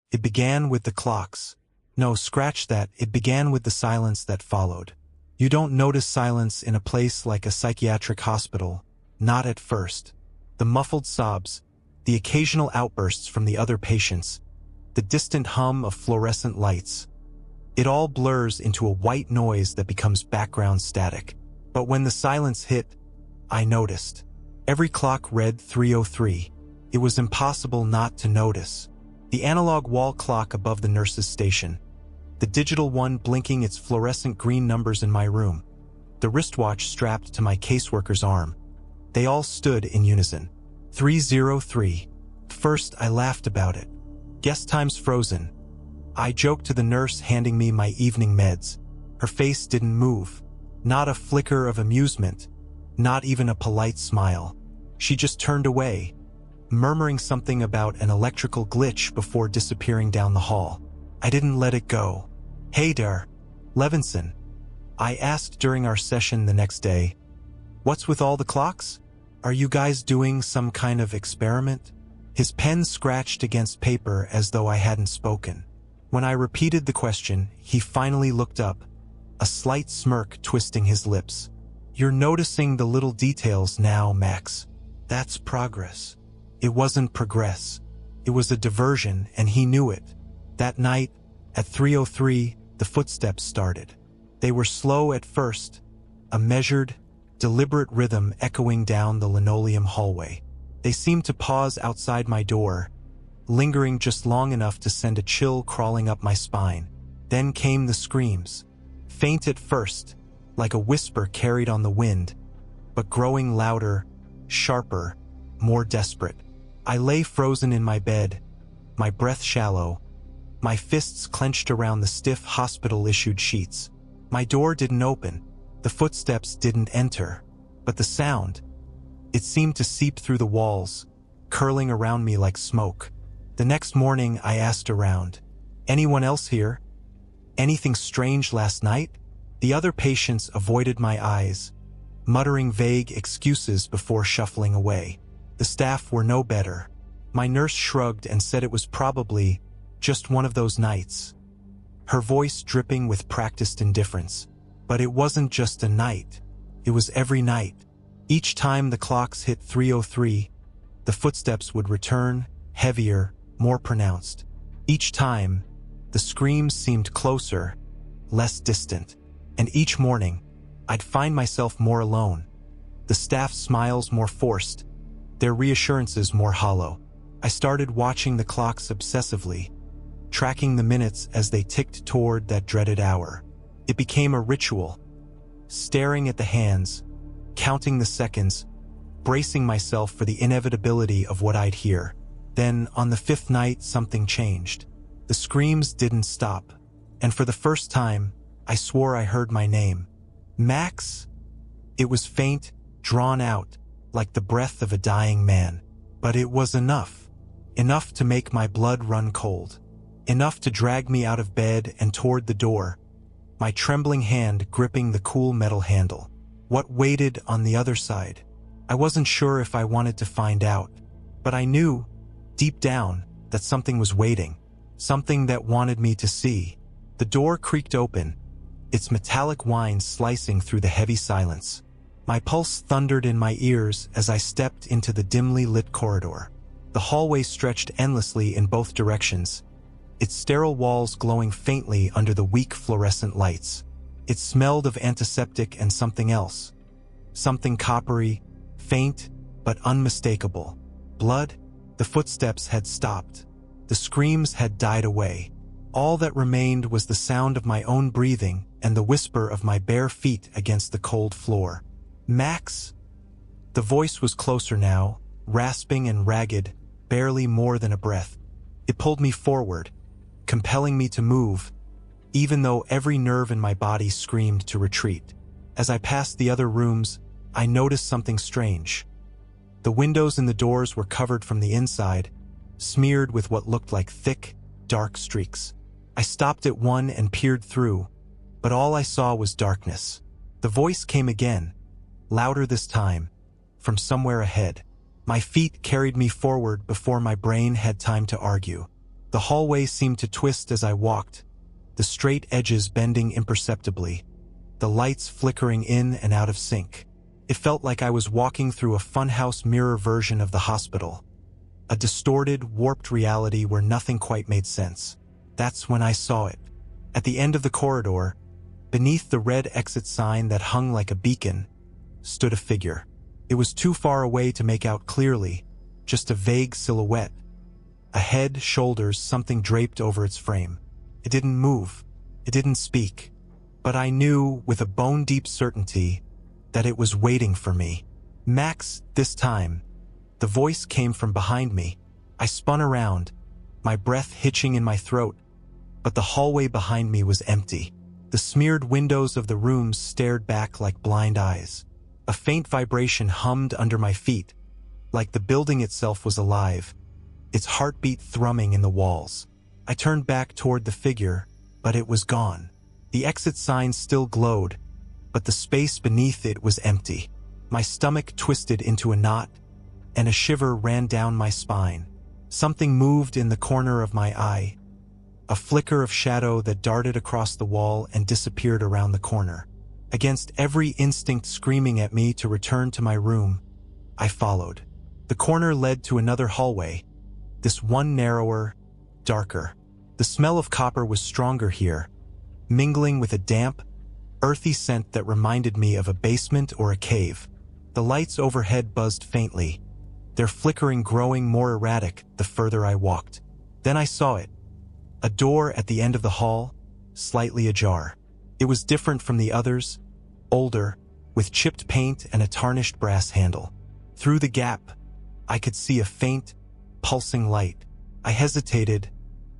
It began with the clocks. No, scratch that, it began with the silence that followed. You don't notice silence in a place like a psychiatric hospital, not at first. The muffled sobs, the occasional outbursts from the other patients, the distant hum of fluorescent lights. It all blurs into a white noise that becomes background static. But when the silence hit, I noticed. Every clock read 3:03. It was impossible not to notice. The analog wall clock above the nurse's station. The digital one blinking its fluorescent green numbers in my room. The wristwatch strapped to my caseworker's arm. They all stood in unison. 3:03. First, I laughed about it. Guest time's frozen. I joked to the nurse handing me my evening meds. Her face didn't move. Not a flicker of amusement. Not even a polite smile. She just turned away, murmuring something about an electrical glitch before disappearing down the hall. I didn't let it go. "Hey there, Levinson," I asked during our session the next day. "What's with all the clocks? Are you guys doing some kind of experiment?" His pen scratched against paper as though I hadn't spoken. When I repeated the question, he finally looked up, a slight smirk twisting his lips. "You're noticing the little details now, Max. That's progress." It wasn't progress. It was a diversion, and he knew it. That night, at 3:03, the footsteps started. They were slow at first, a measured, deliberate rhythm echoing down the linoleum hallway. They seemed to pause outside my door, lingering just long enough to send a chill crawling up my spine. Then came the screams. Faint at first, like a whisper carried on the wind, but growing louder, sharper, more desperate. I lay frozen in my bed, my breath shallow, my fists clenched around the stiff hospital-issued sheets. My door didn't open, the footsteps didn't enter, but the sound, it seemed to seep through the walls, curling around me like smoke. The next morning I asked around, "Anyone else here? Anything strange last night?" The other patients avoided my eyes, muttering vague excuses before shuffling away. The staff were no better. My nurse shrugged and said it was probably just one of those nights, her voice dripping with practiced indifference. But it wasn't just a night. It was every night. Each time the clocks hit 3:03, the footsteps would return, heavier, more pronounced. Each time, the screams seemed closer, less distant. And each morning, I'd find myself more alone. The staff's smiles more forced, their reassurances more hollow. I started watching the clocks obsessively, tracking the minutes as they ticked toward that dreaded hour. It became a ritual, staring at the hands, counting the seconds, bracing myself for the inevitability of what I'd hear. Then, on the fifth night, something changed. The screams didn't stop, and for the first time, I swore I heard my name. "Max?" It was faint, drawn out, like the breath of a dying man. But it was enough. Enough to make my blood run cold. Enough to drag me out of bed and toward the door, my trembling hand gripping the cool metal handle. What waited on the other side? I wasn't sure if I wanted to find out, but I knew, deep down, that something was waiting. Something that wanted me to see. The door creaked open, its metallic whine slicing through the heavy silence. My pulse thundered in my ears as I stepped into the dimly lit corridor. The hallway stretched endlessly in both directions, its sterile walls glowing faintly under the weak fluorescent lights. It smelled of antiseptic and something else. Something coppery, faint, but unmistakable. Blood? The footsteps had stopped. The screams had died away. All that remained was the sound of my own breathing and the whisper of my bare feet against the cold floor. "Max?" The voice was closer now, rasping and ragged, barely more than a breath. It pulled me forward, compelling me to move, even though every nerve in my body screamed to retreat. As I passed the other rooms, I noticed something strange. The windows and the doors were covered from the inside, smeared with what looked like thick, dark streaks. I stopped at one and peered through, but all I saw was darkness. The voice came again, louder this time, from somewhere ahead. My feet carried me forward before my brain had time to argue. The hallway seemed to twist as I walked, the straight edges bending imperceptibly, the lights flickering in and out of sync. It felt like I was walking through a funhouse mirror version of the hospital, a distorted, warped reality where nothing quite made sense. That's when I saw it. At the end of the corridor, beneath the red exit sign that hung like a beacon, stood a figure. It was too far away to make out clearly, just a vague silhouette. A head, shoulders, something draped over its frame. It didn't move. It didn't speak. But I knew, with a bone-deep certainty, that it was waiting for me. Max, this time. The voice came from behind me. I spun around, my breath hitching in my throat, but the hallway behind me was empty. The smeared windows of the rooms stared back like blind eyes. A faint vibration hummed under my feet, like the building itself was alive, its heartbeat thrumming in the walls. I turned back toward the figure, but it was gone. The exit sign still glowed, but the space beneath it was empty. My stomach twisted into a knot, and a shiver ran down my spine. Something moved in the corner of my eye, a flicker of shadow that darted across the wall and disappeared around the corner. Against every instinct screaming at me to return to my room, I followed. The corner led to another hallway, this one narrower, darker. The smell of copper was stronger here, mingling with a damp, earthy scent that reminded me of a basement or a cave. The lights overhead buzzed faintly, their flickering growing more erratic the further I walked. Then I saw it. A door at the end of the hall, slightly ajar. It was different from the others, older, with chipped paint and a tarnished brass handle. Through the gap, I could see a faint, pulsing light. I hesitated,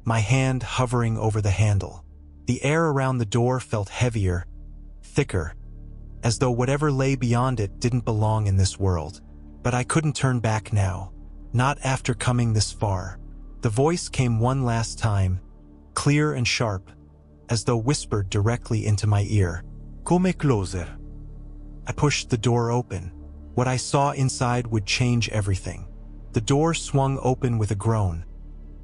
my hand hovering over the handle. The air around the door felt heavier, thicker, as though whatever lay beyond it didn't belong in this world. But I couldn't turn back now, not after coming this far. The voice came one last time, clear and sharp, as though whispered directly into my ear. Come closer. I pushed the door open. What I saw inside would change everything. The door swung open with a groan,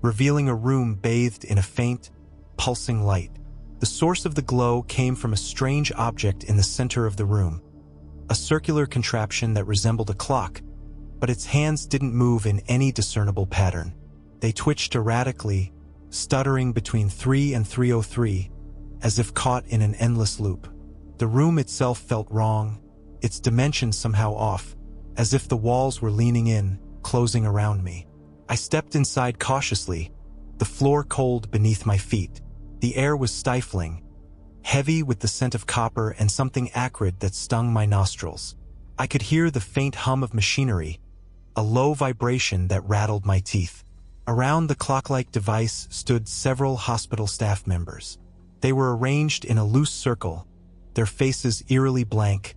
revealing a room bathed in a faint, pulsing light. The source of the glow came from a strange object in the center of the room, a circular contraption that resembled a clock, but its hands didn't move in any discernible pattern. They twitched erratically, stuttering between 3 and 303, as if caught in an endless loop. The room itself felt wrong, its dimensions somehow off, as if the walls were leaning in, closing around me. I stepped inside cautiously, the floor cold beneath my feet. The air was stifling, heavy with the scent of copper and something acrid that stung my nostrils. I could hear the faint hum of machinery, a low vibration that rattled my teeth. Around the clock-like device stood several hospital staff members. They were arranged in a loose circle, their faces eerily blank,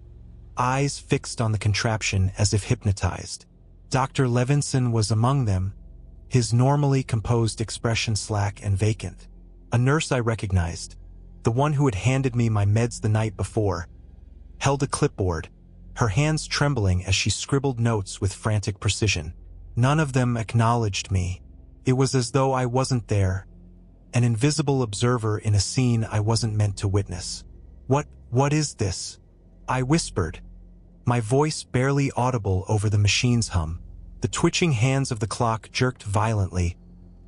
eyes fixed on the contraption as if hypnotized. Dr. Levinson was among them, his normally composed expression slack and vacant. A nurse I recognized, the one who had handed me my meds the night before, held a clipboard, her hands trembling as she scribbled notes with frantic precision. None of them acknowledged me. It was as though I wasn't there, an invisible observer in a scene I wasn't meant to witness. What is this? I whispered, my voice barely audible over the machine's hum. The twitching hands of the clock jerked violently,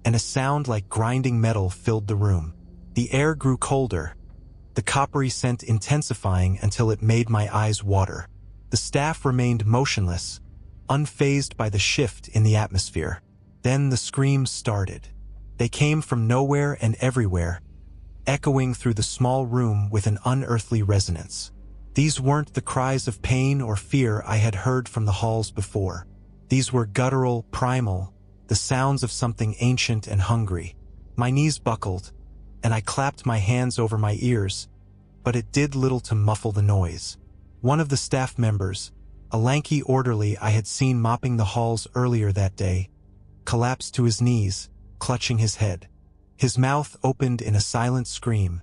and a sound like grinding metal filled the room. The air grew colder, the coppery scent intensifying until it made my eyes water. The staff remained motionless, unfazed by the shift in the atmosphere. Then the screams started. They came from nowhere and everywhere, echoing through the small room with an unearthly resonance. These weren't the cries of pain or fear I had heard from the halls before. These were guttural, primal, the sounds of something ancient and hungry. My knees buckled, and I clapped my hands over my ears, but it did little to muffle the noise. One of the staff members, a lanky orderly I had seen mopping the halls earlier that day, collapsed to his knees, clutching his head. His mouth opened in a silent scream,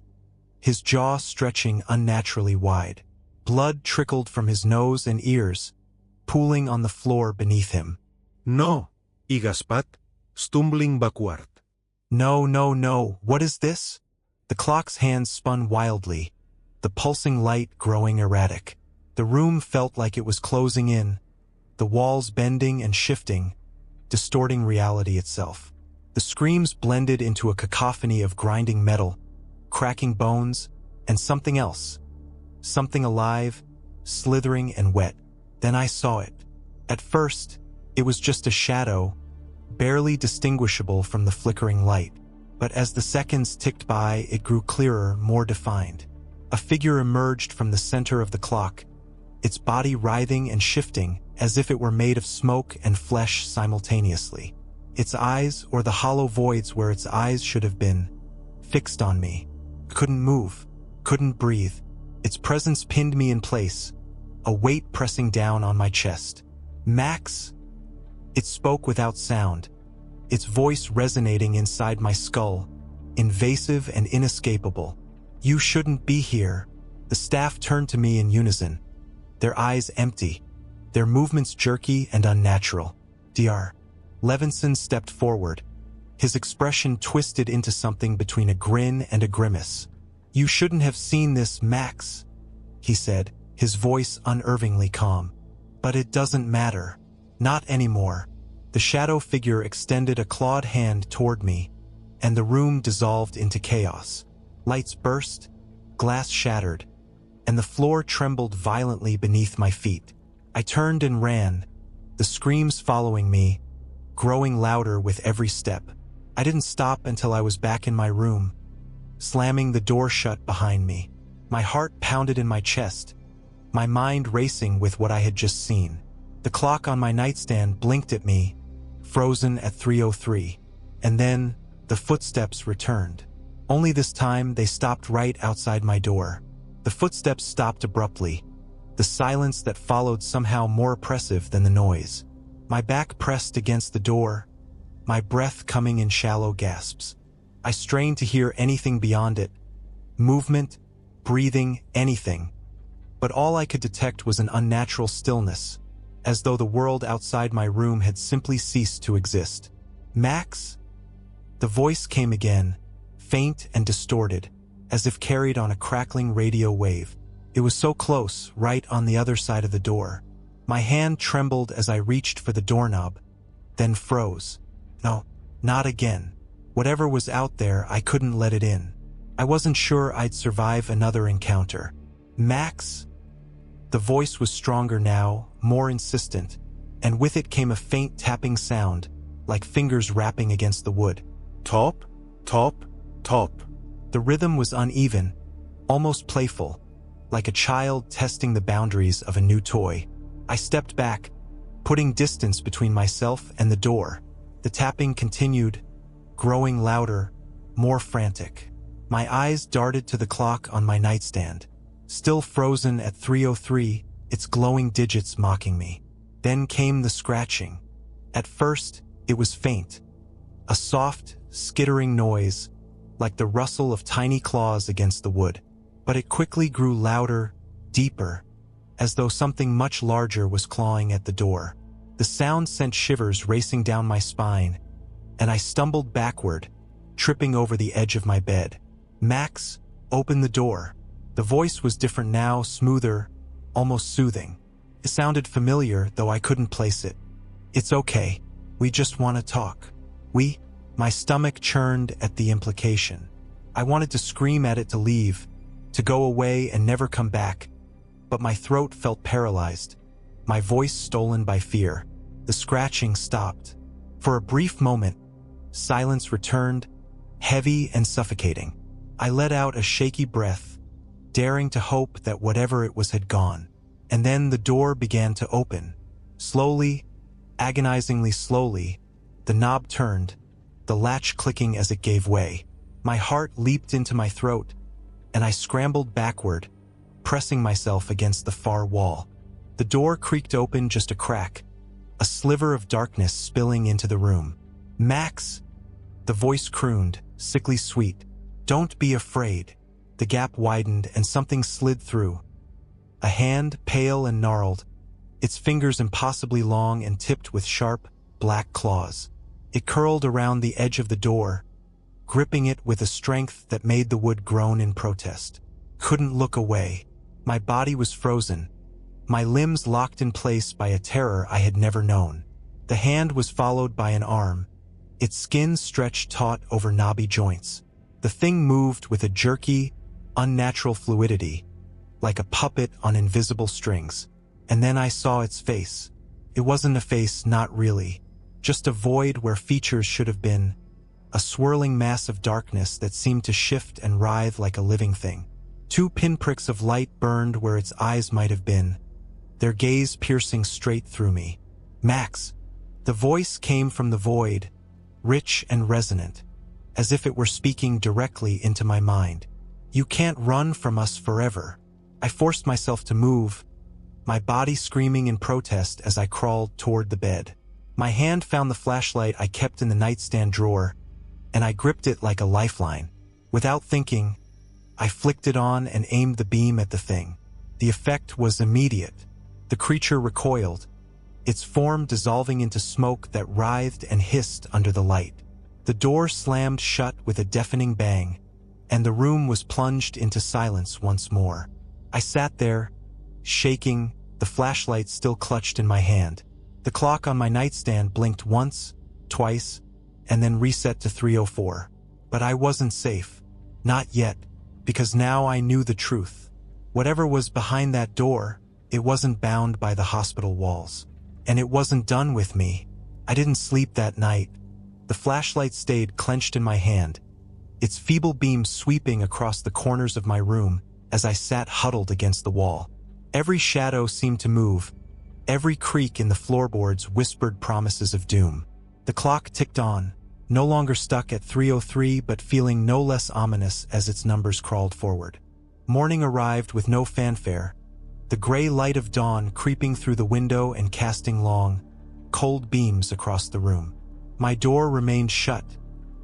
his jaw stretching unnaturally wide. Blood trickled from his nose and ears, pooling on the floor beneath him. No, igaspat, stumbling backward. No, no, no, what is this? The clock's hands spun wildly, the pulsing light growing erratic. The room felt like it was closing in, the walls bending and shifting, distorting reality itself. The screams blended into a cacophony of grinding metal, cracking bones, and something else. Something alive, slithering and wet. Then I saw it. At first, it was just a shadow, barely distinguishable from the flickering light. But as the seconds ticked by, it grew clearer, more defined. A figure emerged from the center of the clock, its body writhing and shifting as if it were made of smoke and flesh simultaneously. Its eyes, or the hollow voids where its eyes should have been, fixed on me. Couldn't move, couldn't breathe. Its presence pinned me in place, a weight pressing down on my chest. Max? It spoke without sound, its voice resonating inside my skull, invasive and inescapable. You shouldn't be here. The staff turned to me in unison, their eyes empty, their movements jerky and unnatural. Dr. Levinson stepped forward, his expression twisted into something between a grin and a grimace. You shouldn't have seen this, Max, he said, his voice unervingly calm. But it doesn't matter. Not anymore. The shadow figure extended a clawed hand toward me, and the room dissolved into chaos. Lights burst, glass shattered, and the floor trembled violently beneath my feet. I turned and ran, the screams following me, growing louder with every step. I didn't stop until I was back in my room, slamming the door shut behind me. My heart pounded in my chest, my mind racing with what I had just seen. The clock on my nightstand blinked at me, frozen at 3:03, and then the footsteps returned. Only this time they stopped right outside my door. The footsteps stopped abruptly, the silence that followed somehow more oppressive than the noise. My back pressed against the door, my breath coming in shallow gasps. I strained to hear anything beyond it, movement, breathing, anything. But all I could detect was an unnatural stillness, as though the world outside my room had simply ceased to exist. Max? The voice came again, faint and distorted, as if carried on a crackling radio wave. It was so close, right on the other side of the door. My hand trembled as I reached for the doorknob, then froze. No, not again. Whatever was out there, I couldn't let it in. I wasn't sure I'd survive another encounter. Max? The voice was stronger now, more insistent, and with it came a faint tapping sound, like fingers rapping against the wood. Top, top, top. The rhythm was uneven, almost playful, like a child testing the boundaries of a new toy. I stepped back, putting distance between myself and the door. The tapping continued, growing louder, more frantic. My eyes darted to the clock on my nightstand, still frozen at 3:03, its glowing digits mocking me. Then came the scratching. At first, it was faint, a soft, skittering noise, like the rustle of tiny claws against the wood. But it quickly grew louder, deeper, as though something much larger was clawing at the door. The sound sent shivers racing down my spine, and I stumbled backward, tripping over the edge of my bed. Max, open the door. The voice was different now, smoother, almost soothing. It sounded familiar, though I couldn't place it. It's okay. We just want to talk. My stomach churned at the implication. I wanted to scream at it to leave, to go away and never come back, but my throat felt paralyzed, my voice stolen by fear. The scratching stopped. For a brief moment, silence returned, heavy and suffocating. I let out a shaky breath, daring to hope that whatever it was had gone. And then the door began to open. Slowly, agonizingly slowly, the knob turned, the latch clicking as it gave way. My heart leaped into my throat, and I scrambled backward, pressing myself against the far wall. The door creaked open just a crack, a sliver of darkness spilling into the room. Max, the voice crooned, sickly sweet. Don't be afraid. The gap widened and something slid through. A hand, pale and gnarled, its fingers impossibly long and tipped with sharp, black claws. It curled around the edge of the door, gripping it with a strength that made the wood groan in protest. Couldn't look away. My body was frozen, my limbs locked in place by a terror I had never known. The hand was followed by an arm, its skin stretched taut over knobby joints. The thing moved with a jerky, unnatural fluidity, like a puppet on invisible strings. And then I saw its face. It wasn't a face, not really. Just a void where features should have been. A swirling mass of darkness that seemed to shift and writhe like a living thing. 2 pinpricks of light burned where its eyes might have been, their gaze piercing straight through me. "Max." The voice came from the void, rich and resonant, as if it were speaking directly into my mind. "You can't run from us forever." I forced myself to move, my body screaming in protest as I crawled toward the bed. My hand found the flashlight I kept in the nightstand drawer, and I gripped it like a lifeline. Without thinking, I flicked it on and aimed the beam at the thing. The effect was immediate. The creature recoiled, its form dissolving into smoke that writhed and hissed under the light. The door slammed shut with a deafening bang, and the room was plunged into silence once more. I sat there, shaking, the flashlight still clutched in my hand. The clock on my nightstand blinked once, twice, and then reset to 3:04. But I wasn't safe. Not yet, because now I knew the truth. Whatever was behind that door, it wasn't bound by the hospital walls. And it wasn't done with me. I didn't sleep that night. The flashlight stayed clenched in my hand, its feeble beam sweeping across the corners of my room as I sat huddled against the wall. Every shadow seemed to move. Every creak in the floorboards whispered promises of doom. The clock ticked on, no longer stuck at 3:03 but feeling no less ominous as its numbers crawled forward. Morning arrived with no fanfare, the gray light of dawn creeping through the window and casting long, cold beams across the room. My door remained shut,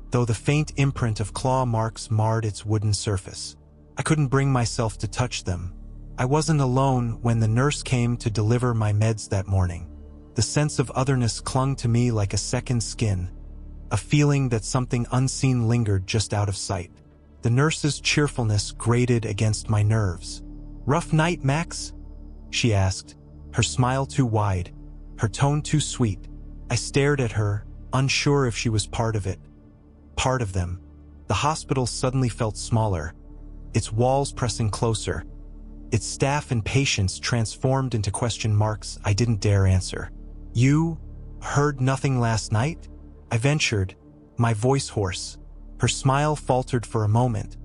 though the faint imprint of claw marks marred its wooden surface. I couldn't bring myself to touch them. I wasn't alone when the nurse came to deliver my meds that morning. The sense of otherness clung to me like a second skin, a feeling that something unseen lingered just out of sight. The nurse's cheerfulness grated against my nerves. "Rough night, Max?" she asked, her smile too wide, her tone too sweet. I stared at her, unsure if she was part of it. Part of them. The hospital suddenly felt smaller, its walls pressing closer, its staff and patients transformed into question marks I didn't dare answer. "You heard nothing last night?" I ventured, my voice hoarse. Her smile faltered for a moment,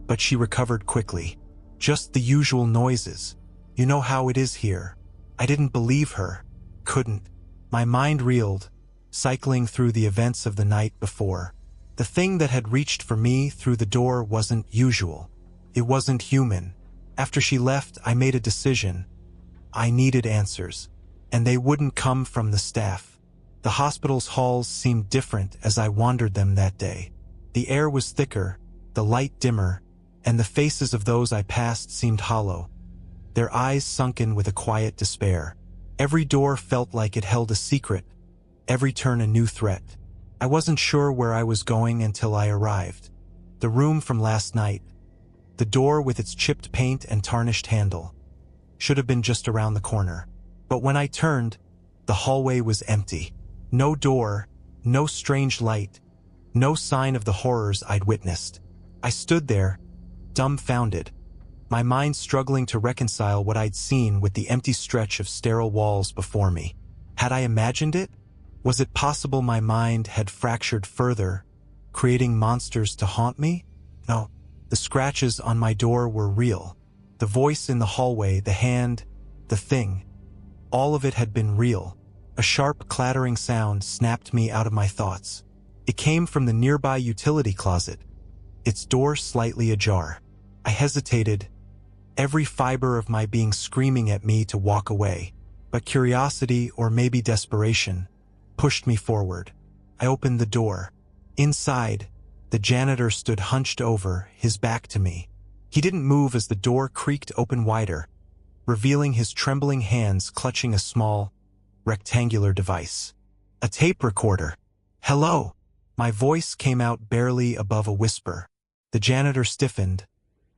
but she recovered quickly. "Just the usual noises. You know how it is here." I didn't believe her. Couldn't. My mind reeled, cycling through the events of the night before. The thing that had reached for me through the door wasn't usual. It wasn't human. After she left, I made a decision. I needed answers, and they wouldn't come from the staff. The hospital's halls seemed different as I wandered them that day. The air was thicker, the light dimmer, and the faces of those I passed seemed hollow, their eyes sunken with a quiet despair. Every door felt like it held a secret, every turn a new threat. I wasn't sure where I was going until I arrived. The room from last night, the door with its chipped paint and tarnished handle, should have been just around the corner. But when I turned, the hallway was empty. No door, no strange light, no sign of the horrors I'd witnessed. I stood there, dumbfounded, my mind struggling to reconcile what I'd seen with the empty stretch of sterile walls before me. Had I imagined it? Was it possible my mind had fractured further, creating monsters to haunt me? No. The scratches on my door were real. The voice in the hallway, the hand, the thing. All of it had been real. A sharp, clattering sound snapped me out of my thoughts. It came from the nearby utility closet, its door slightly ajar. I hesitated, every fiber of my being screaming at me to walk away. But curiosity, or maybe desperation, pushed me forward. I opened the door. Inside, the janitor stood hunched over, his back to me. He didn't move as the door creaked open wider, revealing his trembling hands clutching a small, rectangular device. A tape recorder. "Hello," My voice came out barely above a whisper. The janitor stiffened,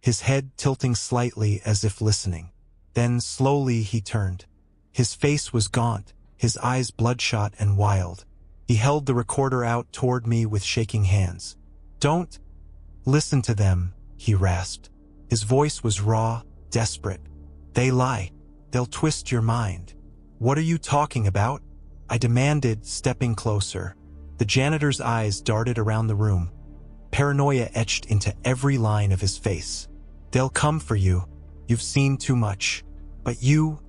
his head tilting slightly as if listening. Then slowly he turned. His face was gaunt, his eyes bloodshot and wild. He held the recorder out toward me with shaking hands. "Don't listen to them," he rasped. His voice was raw, desperate. "They lie. They'll twist your mind." "What are you talking about?" I demanded, stepping closer. The janitor's eyes darted around the room, paranoia etched into every line of his face. "They'll come for you. You've seen too much. But you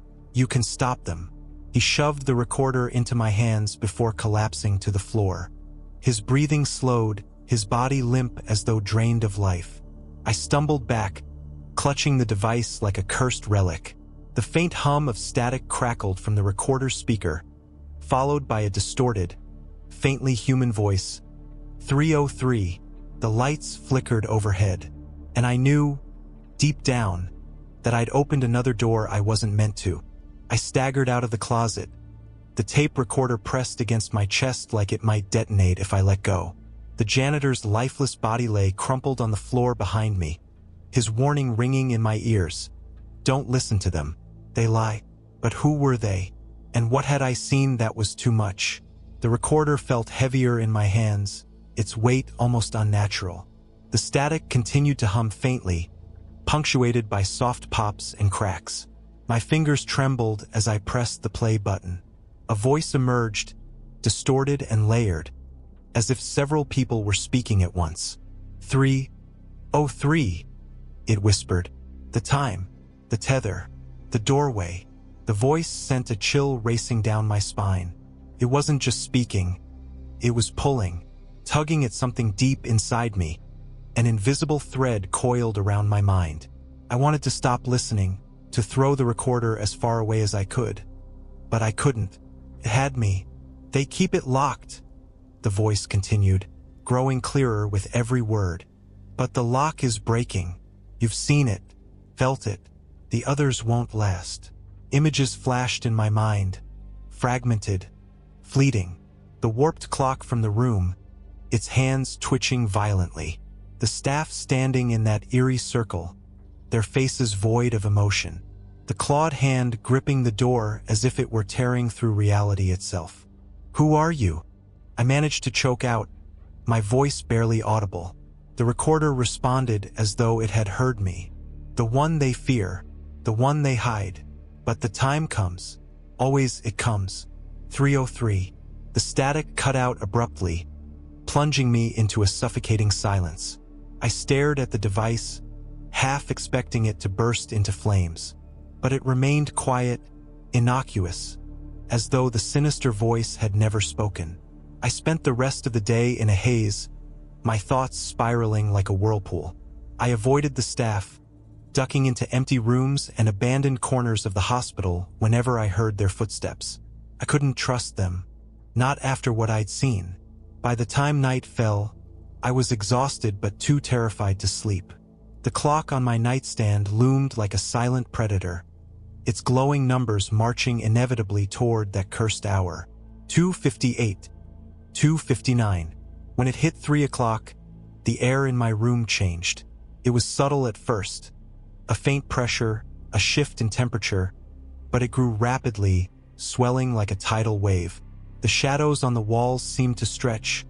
can stop them." He shoved the recorder into my hands before collapsing to the floor. His breathing slowed, his body limp as though drained of life. I stumbled back, clutching the device like a cursed relic. The faint hum of static crackled from the recorder's speaker, followed by a distorted, faintly human voice. 303. The lights flickered overhead, and I knew, deep down, that I'd opened another door I wasn't meant to. I staggered out of the closet, the tape recorder pressed against my chest like it might detonate if I let go. The janitor's lifeless body lay crumpled on the floor behind me, his warning ringing in my ears. "Don't listen to them. They lie." But who were they? And what had I seen that was too much? The recorder felt heavier in my hands, its weight almost unnatural. The static continued to hum faintly, punctuated by soft pops and cracks. My fingers trembled as I pressed the play button. A voice emerged, distorted and layered, as if several people were speaking at once. 303, it whispered. The time, the tether, the doorway. The voice sent a chill racing down my spine. It wasn't just speaking, it was pulling, tugging at something deep inside me. An invisible thread coiled around my mind. I wanted to stop listening, to throw the recorder as far away as I could. But I couldn't. It had me. "They keep it locked," the voice continued, growing clearer with every word. "But the lock is breaking. You've seen it, felt it. The others won't last." Images flashed in my mind, fragmented, fleeting. The warped clock from the room, its hands twitching violently. The staff standing in that eerie circle, their faces void of emotion. The clawed hand gripping the door as if it were tearing through reality itself. "Who are you?" I managed to choke out, my voice barely audible. The recorder responded as though it had heard me. "The one they fear, the one they hide. But the time comes. Always it comes." 303. The static cut out abruptly, plunging me into a suffocating silence. I stared at the device, half expecting it to burst into flames. But it remained quiet, innocuous, as though the sinister voice had never spoken. I spent the rest of the day in a haze, my thoughts spiraling like a whirlpool. I avoided the staff, ducking into empty rooms and abandoned corners of the hospital whenever I heard their footsteps. I couldn't trust them, not after what I'd seen. By the time night fell, I was exhausted but too terrified to sleep. The clock on my nightstand loomed like a silent predator, its glowing numbers marching inevitably toward that cursed hour. 2:58, 2:59. When it hit 3 o'clock, the air in my room changed. It was subtle at first, a faint pressure, a shift in temperature, but it grew rapidly, swelling like a tidal wave. The shadows on the walls seemed to stretch,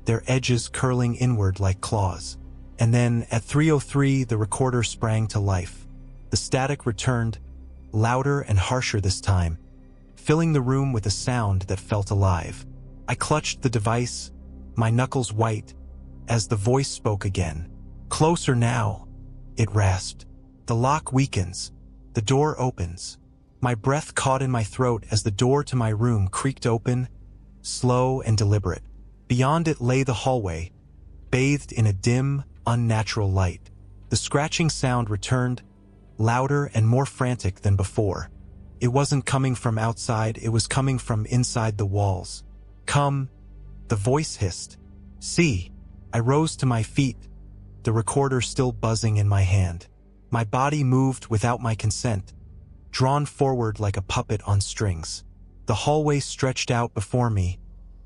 their edges curling inward like claws. And then, at 3:03, the recorder sprang to life. The static returned, louder and harsher this time, filling the room with a sound that felt alive. I clutched the device, my knuckles white, as the voice spoke again. "Closer now," it rasped. "The lock weakens. The door opens." My breath caught in my throat as the door to my room creaked open, slow and deliberate. Beyond it lay the hallway, bathed in a dim, unnatural light. The scratching sound returned, louder and more frantic than before. It wasn't coming from outside, it was coming from inside the walls. "Come," the voice hissed. "See." I rose to my feet, the recorder still buzzing in my hand. My body moved without my consent, drawn forward like a puppet on strings. The hallway stretched out before me,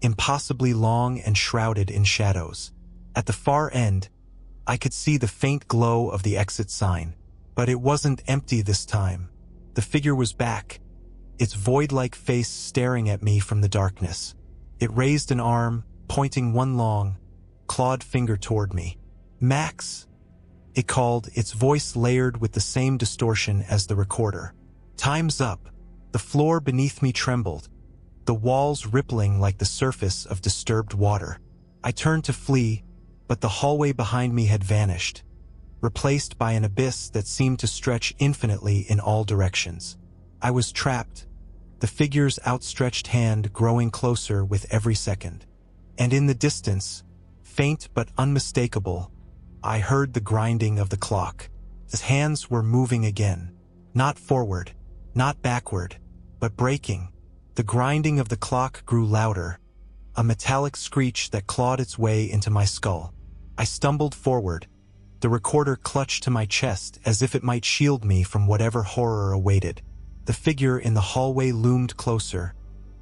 impossibly long and shrouded in shadows. At the far end, I could see the faint glow of the exit sign, but it wasn't empty this time. The figure was back, its void-like face staring at me from the darkness. It raised an arm, pointing one long, clawed finger toward me. "Max," it called, its voice layered with the same distortion as the recorder. "Time's up." The floor beneath me trembled, the walls rippling like the surface of disturbed water. I turned to flee, but the hallway behind me had vanished, replaced by an abyss that seemed to stretch infinitely in all directions. I was trapped, the figure's outstretched hand growing closer with every second. And in the distance, faint but unmistakable, I heard the grinding of the clock. His hands were moving again, not forward, not backward, but breaking. The grinding of the clock grew louder, a metallic screech that clawed its way into my skull. I stumbled forward, the recorder clutched to my chest as if it might shield me from whatever horror awaited. The figure in the hallway loomed closer,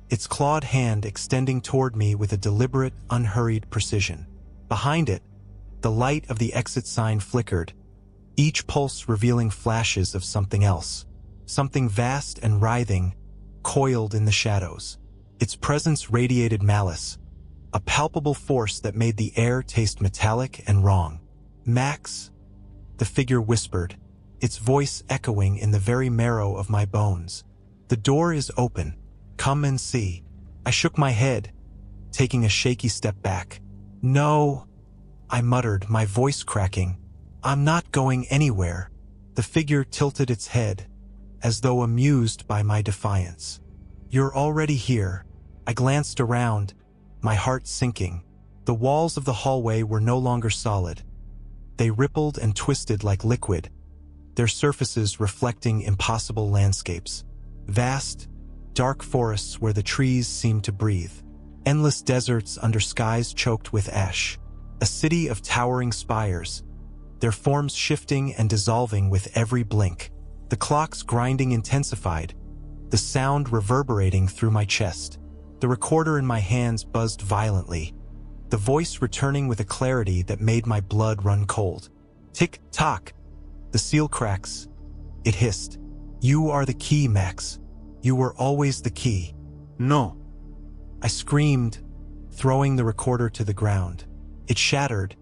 its clawed hand extending toward me with a deliberate, unhurried precision. Behind it, the light of the exit sign flickered, each pulse revealing flashes of something else, something vast and writhing, coiled in the shadows. Its presence radiated malice, a palpable force that made the air taste metallic and wrong. "Max," the figure whispered, its voice echoing in the very marrow of my bones. "The door is open. Come and see." I shook my head, taking a shaky step back. "No," I muttered, my voice cracking. "I'm not going anywhere." The figure tilted its head, as though amused by my defiance. "You're already here." I glanced around, my heart sinking. The walls of the hallway were no longer solid. They rippled and twisted like liquid, their surfaces reflecting impossible landscapes. Vast, dark forests where the trees seemed to breathe. Endless deserts under skies choked with ash. A city of towering spires, their forms shifting and dissolving with every blink. The clock's grinding intensified, the sound reverberating through my chest. The recorder in my hands buzzed violently, the voice returning with a clarity that made my blood run cold. "Tick-tock." The seal cracks. It hissed. "You are the key, Max. You were always the key." "No." I screamed, throwing the recorder to the ground. It shattered,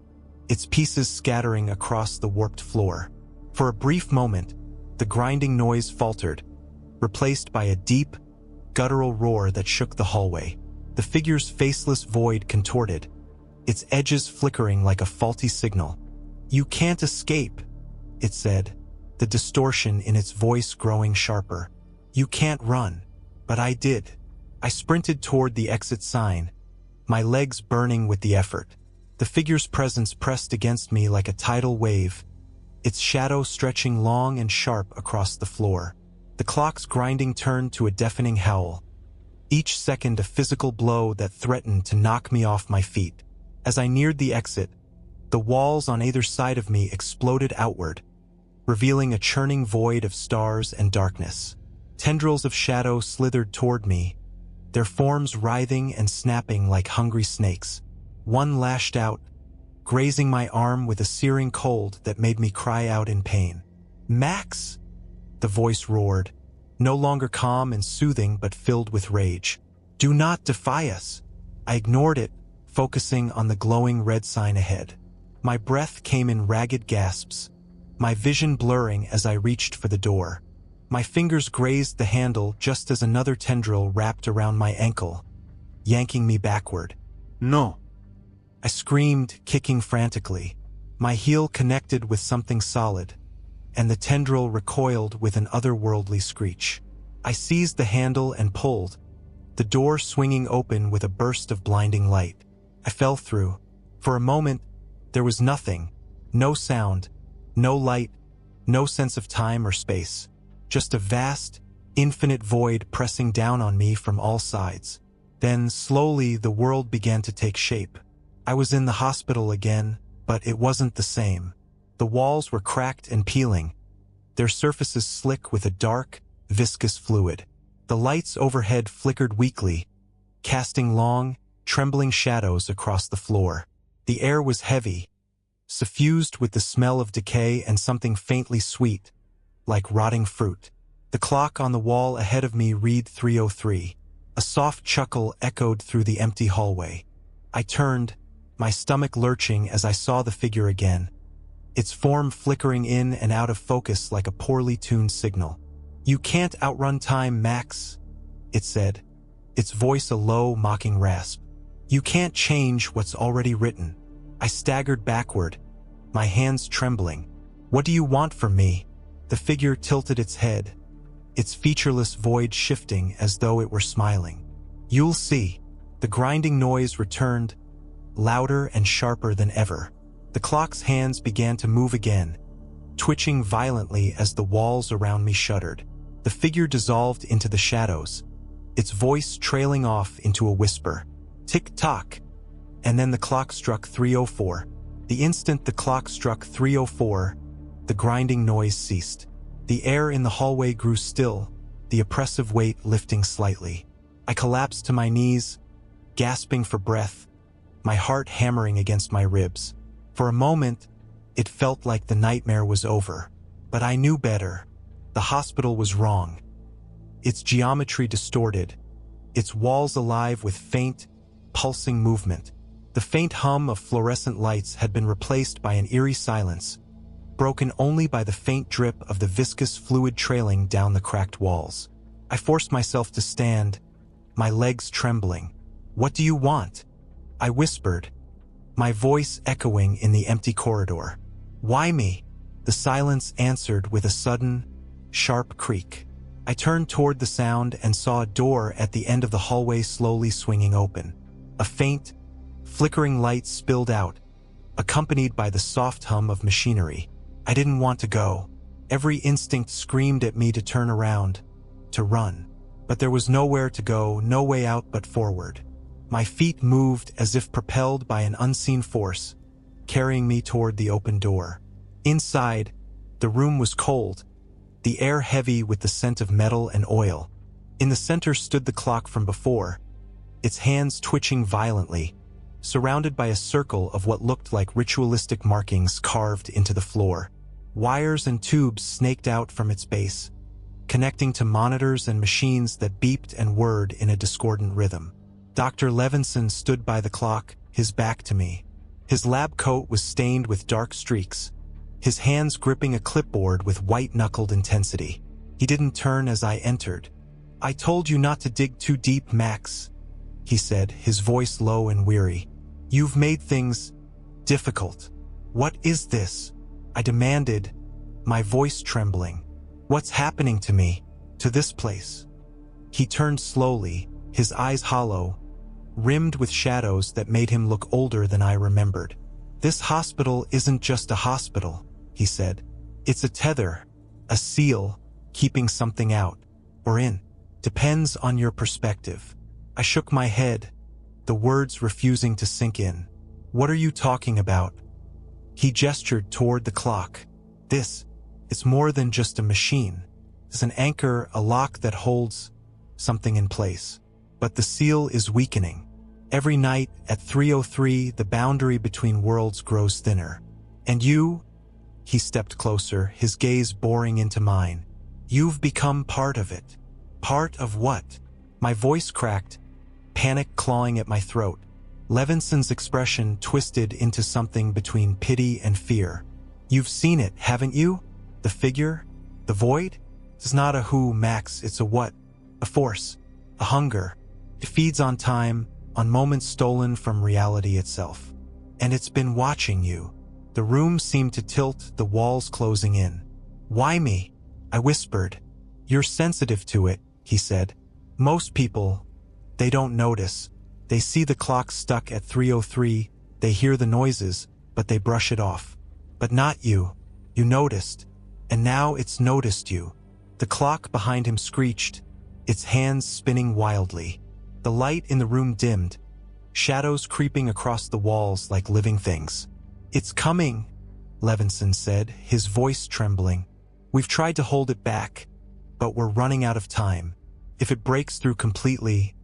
its pieces scattering across the warped floor. For a brief moment, the grinding noise faltered, replaced by a deep, guttural roar that shook the hallway. The figure's faceless void contorted, its edges flickering like a faulty signal. "You can't escape," it said, the distortion in its voice growing sharper. "You can't run." But I did. I sprinted toward the exit sign, my legs burning with the effort. The figure's presence pressed against me like a tidal wave, its shadow stretching long and sharp across the floor. The clock's grinding turned to a deafening howl, each second a physical blow that threatened to knock me off my feet. As I neared the exit, the walls on either side of me exploded outward, revealing a churning void of stars and darkness. Tendrils of shadow slithered toward me, their forms writhing and snapping like hungry snakes. One lashed out, grazing my arm with a searing cold that made me cry out in pain. "Max!" the voice roared, no longer calm and soothing but filled with rage. "Do not defy us." I ignored it, focusing on the glowing red sign ahead. My breath came in ragged gasps, my vision blurring as I reached for the door. My fingers grazed the handle just as another tendril wrapped around my ankle, yanking me backward. "No!" I screamed, kicking frantically. My heel connected with something solid, and the tendril recoiled with an otherworldly screech. I seized the handle and pulled, the door swinging open with a burst of blinding light. I fell through. For a moment, there was nothing, no sound, no light, no sense of time or space. Just a vast, infinite void pressing down on me from all sides. Then, slowly, the world began to take shape. I was in the hospital again, but it wasn't the same. The walls were cracked and peeling, their surfaces slick with a dark, viscous fluid. The lights overhead flickered weakly, casting long, trembling shadows across the floor. The air was heavy, suffused with the smell of decay and something faintly sweet, like rotting fruit. The clock on the wall ahead of me read 3:03. A soft chuckle echoed through the empty hallway. I turned, my stomach lurching as I saw the figure again, its form flickering in and out of focus like a poorly tuned signal. "You can't outrun time, Max," it said, its voice a low, mocking rasp. "You can't change what's already written." I staggered backward, my hands trembling. "What do you want from me?" The figure tilted its head, its featureless void shifting as though it were smiling. "You'll see." The grinding noise returned, louder and sharper than ever. The clock's hands began to move again, twitching violently as the walls around me shuddered. The figure dissolved into the shadows, its voice trailing off into a whisper. Tick-tock. And then the clock struck 3:04. The instant the clock struck 3:04, the grinding noise ceased. The air in the hallway grew still, the oppressive weight lifting slightly. I collapsed to my knees, gasping for breath, my heart hammering against my ribs. For a moment, it felt like the nightmare was over. But I knew better. The hospital was wrong. Its geometry distorted, its walls alive with faint, pulsing movement. The faint hum of fluorescent lights had been replaced by an eerie silence, broken only by the faint drip of the viscous fluid trailing down the cracked walls. I forced myself to stand, my legs trembling. "What do you want?" I whispered, my voice echoing in the empty corridor. "Why me?" The silence answered with a sudden, sharp creak. I turned toward the sound and saw a door at the end of the hallway slowly swinging open. A faint, flickering light spilled out, accompanied by the soft hum of machinery. I didn't want to go. Every instinct screamed at me to turn around, to run. But there was nowhere to go, no way out but forward. My feet moved as if propelled by an unseen force, carrying me toward the open door. Inside, the room was cold, the air heavy with the scent of metal and oil. In the center stood the clock from before, its hands twitching violently, surrounded by a circle of what looked like ritualistic markings carved into the floor. Wires and tubes snaked out from its base, connecting to monitors and machines that beeped and whirred in a discordant rhythm. Dr. Levinson stood by the clock, his back to me. His lab coat was stained with dark streaks, his hands gripping a clipboard with white-knuckled intensity. He didn't turn as I entered. "I told you not to dig too deep, Max," he said, his voice low and weary. "You've made things difficult." "What is this?" I demanded, my voice trembling. "What's happening to me, to this place?" He turned slowly, his eyes hollow, rimmed with shadows that made him look older than I remembered. "This hospital isn't just a hospital," he said. "It's a tether, a seal, keeping something out, or in. Depends on your perspective." I shook my head, the words refusing to sink in. "What are you talking about?" He gestured toward the clock. It's more than just a machine. It's an anchor, a lock that holds something in place. But the seal is weakening. Every night at 3:03, the boundary between worlds grows thinner. And you?" He stepped closer, his gaze boring into mine. "You've become part of it." "Part of what?" My voice cracked, panic clawing at my throat. Levinson's expression twisted into something between pity and fear. "You've seen it, haven't you? The figure? The void? It's not a who, Max, it's a what. A force. A hunger. It feeds on time, on moments stolen from reality itself. And it's been watching you." The room seemed to tilt, the walls closing in. "Why me?" I whispered. "You're sensitive to it," he said. "Most people, they don't notice. They see the clock stuck at 3:03, they hear the noises, but they brush it off. But not you. You noticed. And now it's noticed you." The clock behind him screeched, its hands spinning wildly. The light in the room dimmed, shadows creeping across the walls like living things. "It's coming," Levinson said, his voice trembling. "We've tried to hold it back, but we're running out of time. If it breaks through completely..."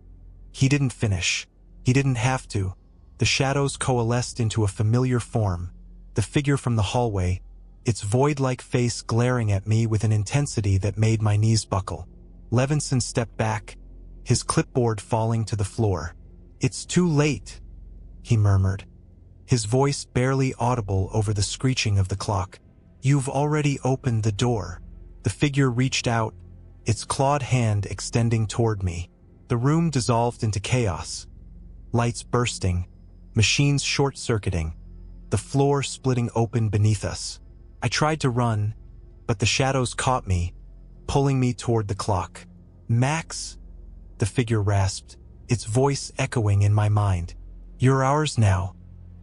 He didn't finish. He didn't have to. The shadows coalesced into a familiar form, the figure from the hallway, its void-like face glaring at me with an intensity that made my knees buckle. Levinson stepped back, his clipboard falling to the floor. "It's too late," he murmured, his voice barely audible over the screeching of the clock. "You've already opened the door." The figure reached out, its clawed hand extending toward me. The room dissolved into chaos. Lights bursting, machines short-circuiting, the floor splitting open beneath us. I tried to run, but the shadows caught me, pulling me toward the clock. "Max," the figure rasped, its voice echoing in my mind. "You're ours now."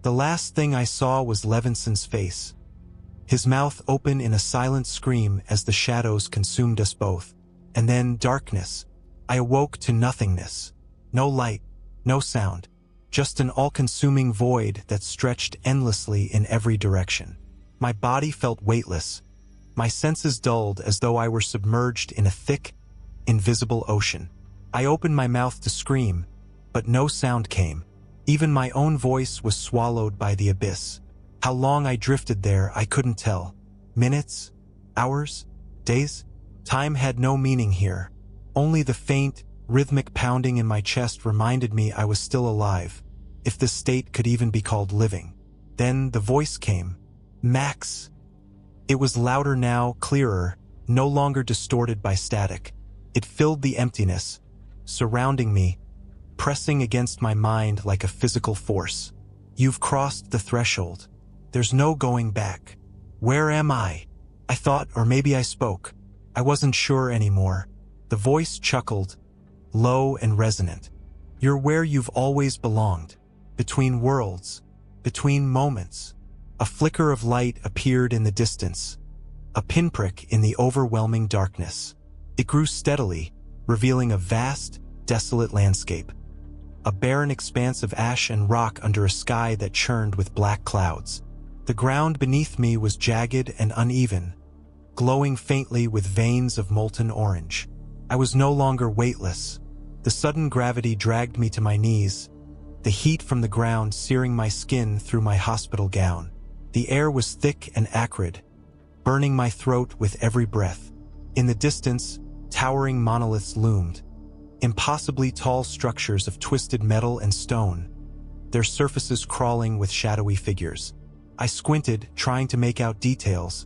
The last thing I saw was Levinson's face, his mouth open in a silent scream as the shadows consumed us both. And then darkness. I awoke to nothingness. No light, no sound, just an all-consuming void that stretched endlessly in every direction. My body felt weightless, my senses dulled as though I were submerged in a thick, invisible ocean. I opened my mouth to scream, but no sound came. Even my own voice was swallowed by the abyss. How long I drifted there, I couldn't tell. Minutes? Hours? Days? Time had no meaning here. Only the faint, rhythmic pounding in my chest reminded me I was still alive, if this state could even be called living. Then the voice came. "Max." It was louder now, clearer, no longer distorted by static. It filled the emptiness, surrounding me, pressing against my mind like a physical force. "You've crossed the threshold. There's no going back." Where am I? I thought, or maybe I spoke. I wasn't sure anymore. The voice chuckled, low and resonant. "You're where you've always belonged. Between worlds. Between moments." A flicker of light appeared in the distance, a pinprick in the overwhelming darkness. It grew steadily, revealing a vast, desolate landscape. A barren expanse of ash and rock under a sky that churned with black clouds. The ground beneath me was jagged and uneven, glowing faintly with veins of molten orange. I was no longer weightless. The sudden gravity dragged me to my knees, the heat from the ground searing my skin through my hospital gown. The air was thick and acrid, burning my throat with every breath. In the distance, towering monoliths loomed, impossibly tall structures of twisted metal and stone, their surfaces crawling with shadowy figures. I squinted, trying to make out details,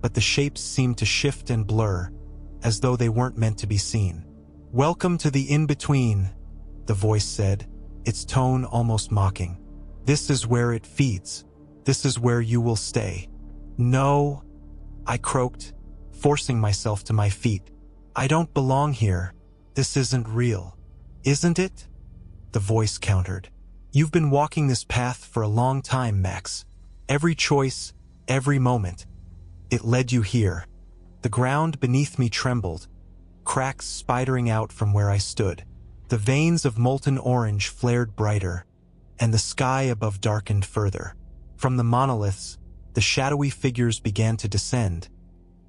but the shapes seemed to shift and blur, as though they weren't meant to be seen. "Welcome to the in-between," the voice said, its tone almost mocking. "This is where it feeds. This is where you will stay." "No," I croaked, forcing myself to my feet. "I don't belong here. This isn't real." "Isn't it?" the voice countered. "You've been walking this path for a long time, Max. Every choice, every moment. It led you here." The ground beneath me trembled, cracks spidering out from where I stood. The veins of molten orange flared brighter, and the sky above darkened further. From the monoliths, the shadowy figures began to descend,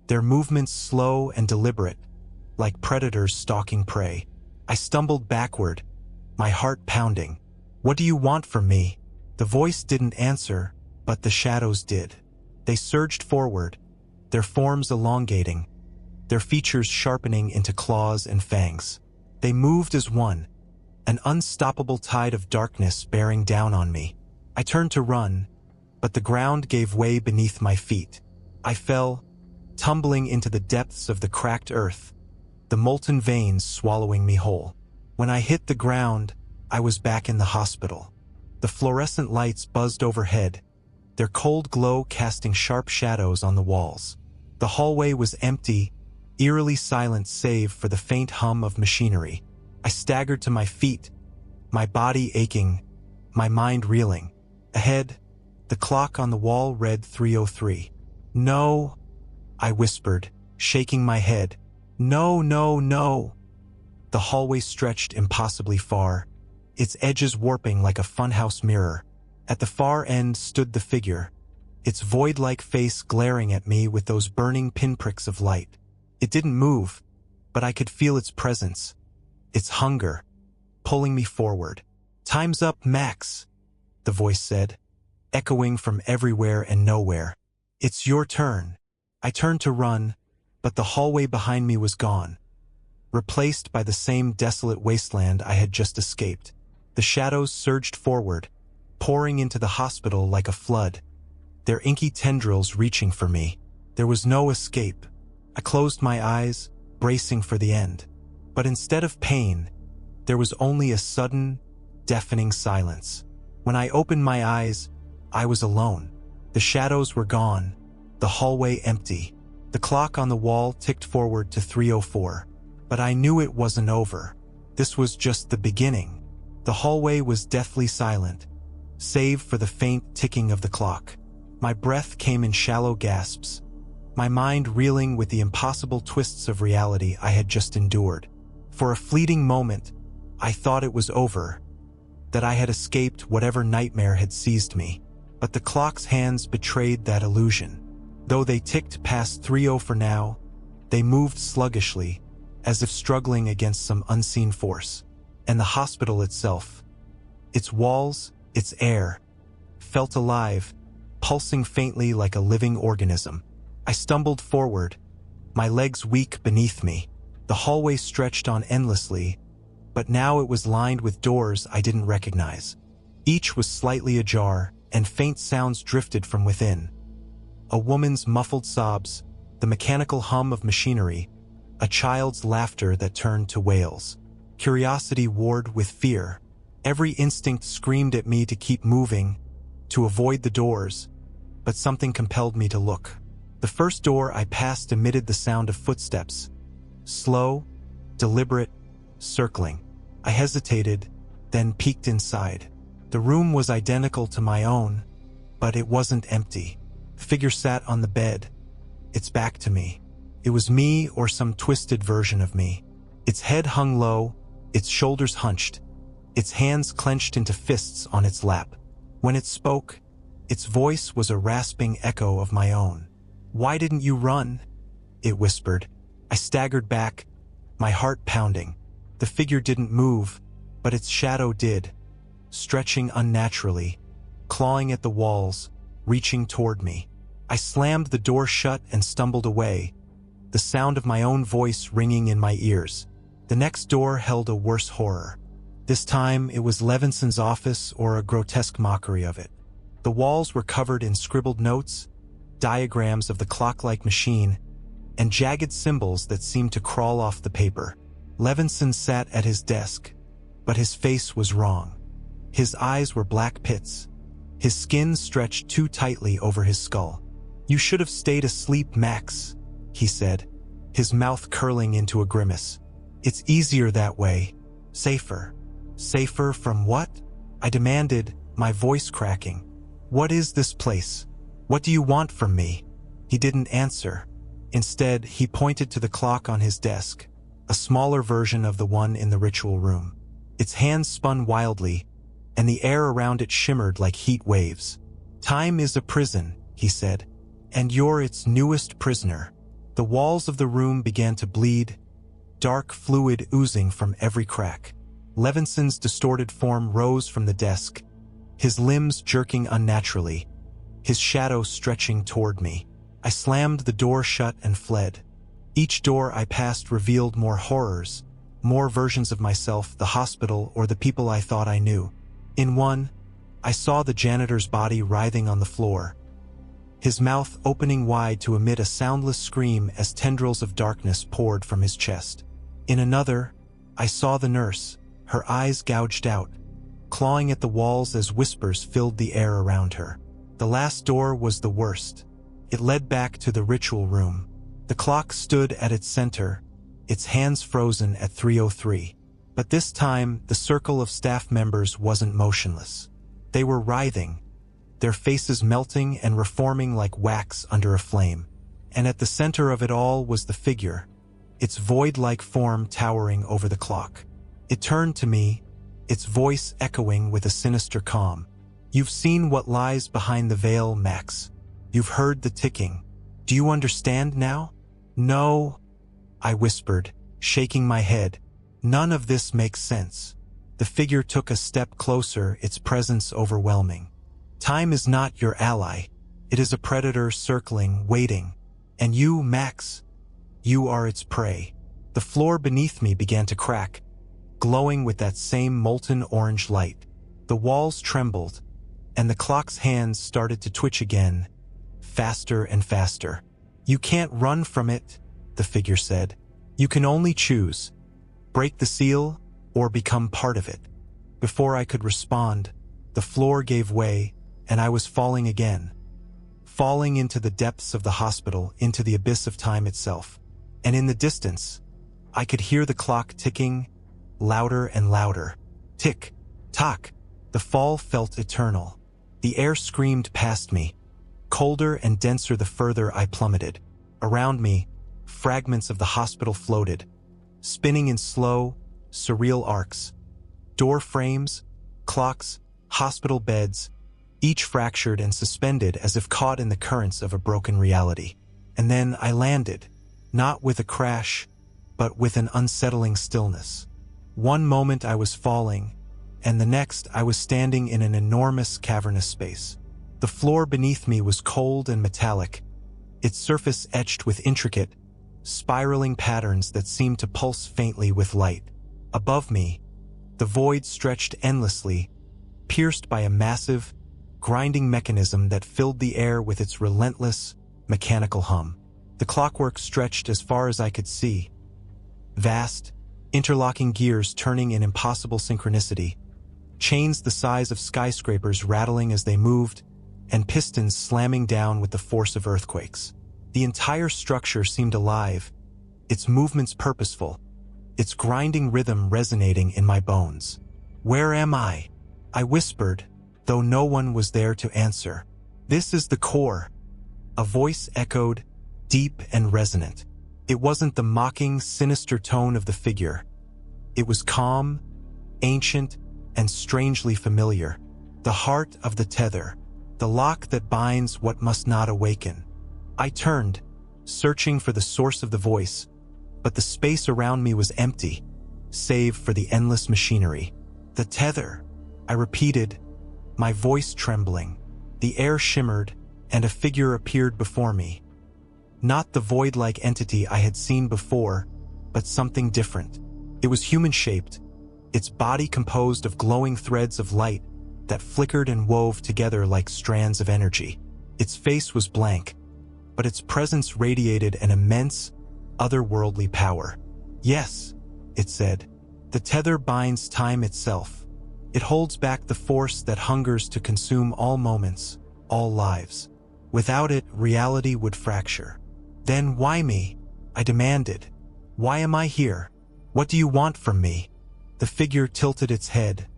their movements slow and deliberate, like predators stalking prey. I stumbled backward, my heart pounding. "What do you want from me?" The voice didn't answer, but the shadows did. They surged forward, their forms elongating, their features sharpening into claws and fangs. They moved as one, an unstoppable tide of darkness bearing down on me. I turned to run, but the ground gave way beneath my feet. I fell, tumbling into the depths of the cracked earth, the molten veins swallowing me whole. When I hit the ground, I was back in the hospital. The fluorescent lights buzzed overhead, their cold glow casting sharp shadows on the walls. The hallway was empty, eerily silent save for the faint hum of machinery. I staggered to my feet, my body aching, my mind reeling. Ahead, the clock on the wall read 3:03. "No," I whispered, shaking my head. "No, no, no." The hallway stretched impossibly far, its edges warping like a funhouse mirror. At the far end stood the figure, its void-like face glaring at me with those burning pinpricks of light. It didn't move, but I could feel its presence, its hunger, pulling me forward. "Time's up, Max," the voice said, echoing from everywhere and nowhere. "It's your turn." I turned to run, but the hallway behind me was gone, replaced by the same desolate wasteland I had just escaped. The shadows surged forward, pouring into the hospital like a flood, their inky tendrils reaching for me. There was no escape. I closed my eyes, bracing for the end. But instead of pain, there was only a sudden, deafening silence. When I opened my eyes, I was alone. The shadows were gone, the hallway empty. The clock on the wall ticked forward to 3:04. But I knew it wasn't over. This was just the beginning. The hallway was deathly silent, save for the faint ticking of the clock. My breath came in shallow gasps, my mind reeling with the impossible twists of reality I had just endured. For a fleeting moment, I thought it was over, that I had escaped whatever nightmare had seized me. But the clock's hands betrayed that illusion. Though they ticked past 3:00 for now, they moved sluggishly, as if struggling against some unseen force. And the hospital itself, its walls, its air, felt alive, pulsing faintly like a living organism. I stumbled forward, my legs weak beneath me. The hallway stretched on endlessly, but now it was lined with doors I didn't recognize. Each was slightly ajar, and faint sounds drifted from within. A woman's muffled sobs, the mechanical hum of machinery, a child's laughter that turned to wails. Curiosity warred with fear. Every instinct screamed at me to keep moving, to avoid the doors, but something compelled me to look. The first door I passed emitted the sound of footsteps, slow, deliberate, circling. I hesitated, then peeked inside. The room was identical to my own, but it wasn't empty. The figure sat on the bed, its back to me. It was me or some twisted version of me. Its head hung low, its shoulders hunched, its hands clenched into fists on its lap. When it spoke, its voice was a rasping echo of my own. "Why didn't you run?" it whispered. I staggered back, my heart pounding. The figure didn't move, but its shadow did, stretching unnaturally, clawing at the walls, reaching toward me. I slammed the door shut and stumbled away, the sound of my own voice ringing in my ears. The next door held a worse horror. This time it was Levinson's office, or a grotesque mockery of it. The walls were covered in scribbled notes, diagrams of the clock-like machine, and jagged symbols that seemed to crawl off the paper. Levinson sat at his desk, but his face was wrong. His eyes were black pits. His skin stretched too tightly over his skull. "You should have stayed asleep, Max," he said, his mouth curling into a grimace. "It's easier that way. Safer." "Safer from what?" I demanded, my voice cracking. "What is this place? What do you want from me?" He didn't answer. Instead, he pointed to the clock on his desk, a smaller version of the one in the ritual room. Its hands spun wildly, and the air around it shimmered like heat waves. "Time is a prison," he said, "and you're its newest prisoner." The walls of the room began to bleed, dark fluid oozing from every crack. Levinson's distorted form rose from the desk, his limbs jerking unnaturally, his shadow stretching toward me. I slammed the door shut and fled. Each door I passed revealed more horrors, more versions of myself, the hospital, or the people I thought I knew. In one, I saw the janitor's body writhing on the floor, his mouth opening wide to emit a soundless scream as tendrils of darkness poured from his chest. In another, I saw the nurse, her eyes gouged out, clawing at the walls as whispers filled the air around her. The last door was the worst. It led back to the ritual room. The clock stood at its center, its hands frozen at 3:03. But this time, the circle of staff members wasn't motionless. They were writhing, their faces melting and reforming like wax under a flame. And at the center of it all was the figure, its void-like form towering over the clock. It turned to me, its voice echoing with a sinister calm. "You've seen what lies behind the veil, Max. You've heard the ticking. Do you understand now?" "No," I whispered, shaking my head. "None of this makes sense." The figure took a step closer, its presence overwhelming. Time is not your ally. It is a predator circling, waiting. And you, Max, you are its prey. The floor beneath me began to crack, glowing with that same molten orange light. The walls trembled, and the clock's hands started to twitch again, faster and faster. You can't run from it, the figure said. You can only choose. Break the seal or become part of it. Before I could respond, the floor gave way, and I was falling again. Falling into the depths of the hospital, into the abyss of time itself. And in the distance, I could hear the clock ticking, louder and louder. Tick, tock. The fall felt eternal. The air screamed past me, colder and denser the further I plummeted. Around me, fragments of the hospital floated, spinning in slow, surreal arcs. Door frames, clocks, hospital beds, each fractured and suspended as if caught in the currents of a broken reality. And then I landed, not with a crash, but with an unsettling stillness. One moment I was falling, and the next I was standing in an enormous cavernous space. The floor beneath me was cold and metallic, its surface etched with intricate, spiraling patterns that seemed to pulse faintly with light. Above me, the void stretched endlessly, pierced by a massive, grinding mechanism that filled the air with its relentless, mechanical hum. The clockwork stretched as far as I could see, vast, interlocking gears turning in impossible synchronicity, chains the size of skyscrapers rattling as they moved, and pistons slamming down with the force of earthquakes. The entire structure seemed alive, its movements purposeful, its grinding rhythm resonating in my bones. "Where am I?" I whispered, though no one was there to answer. "This is the core," a voice echoed, deep and resonant. It wasn't the mocking, sinister tone of the figure. It was calm, ancient, and strangely familiar. The heart of the tether, the lock that binds what must not awaken. I turned, searching for the source of the voice, but the space around me was empty, save for the endless machinery. "The tether," I repeated, my voice trembling. The air shimmered, and a figure appeared before me. Not the void-like entity I had seen before, but something different. It was human-shaped, its body composed of glowing threads of light that flickered and wove together like strands of energy. Its face was blank, but its presence radiated an immense, otherworldly power. "Yes," it said, "the tether binds time itself. It holds back the force that hungers to consume all moments, all lives. Without it, reality would fracture." "Then why me?" I demanded. "Why am I here? What do you want from me?" The figure tilted its head,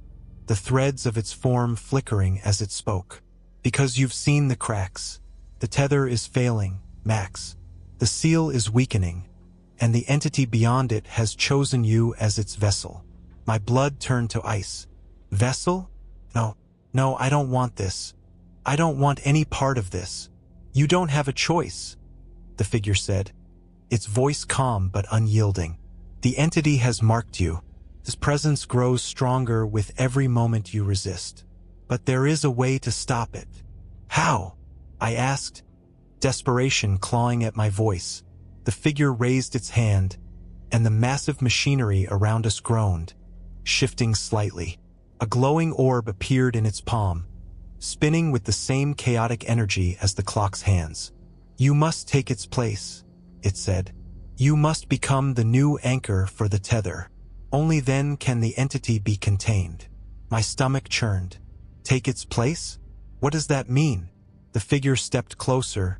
the threads of its form flickering as it spoke. "Because you've seen the cracks. The tether is failing, Max. The seal is weakening, and the entity beyond it has chosen you as its vessel." My blood turned to ice. "Vessel? No, I don't want this. I don't want any part of this. You don't have a choice," the figure said, its voice calm but unyielding. "The entity has marked you. His presence grows stronger with every moment you resist. But there is a way to stop it." "How?" I asked, desperation clawing at my voice. The figure raised its hand, and the massive machinery around us groaned, shifting slightly. A glowing orb appeared in its palm, spinning with the same chaotic energy as the clock's hands. "You must take its place," it said. "You must become the new anchor for the tether. Only then can the entity be contained." My stomach churned. "Take its place? What does that mean?" The figure stepped closer,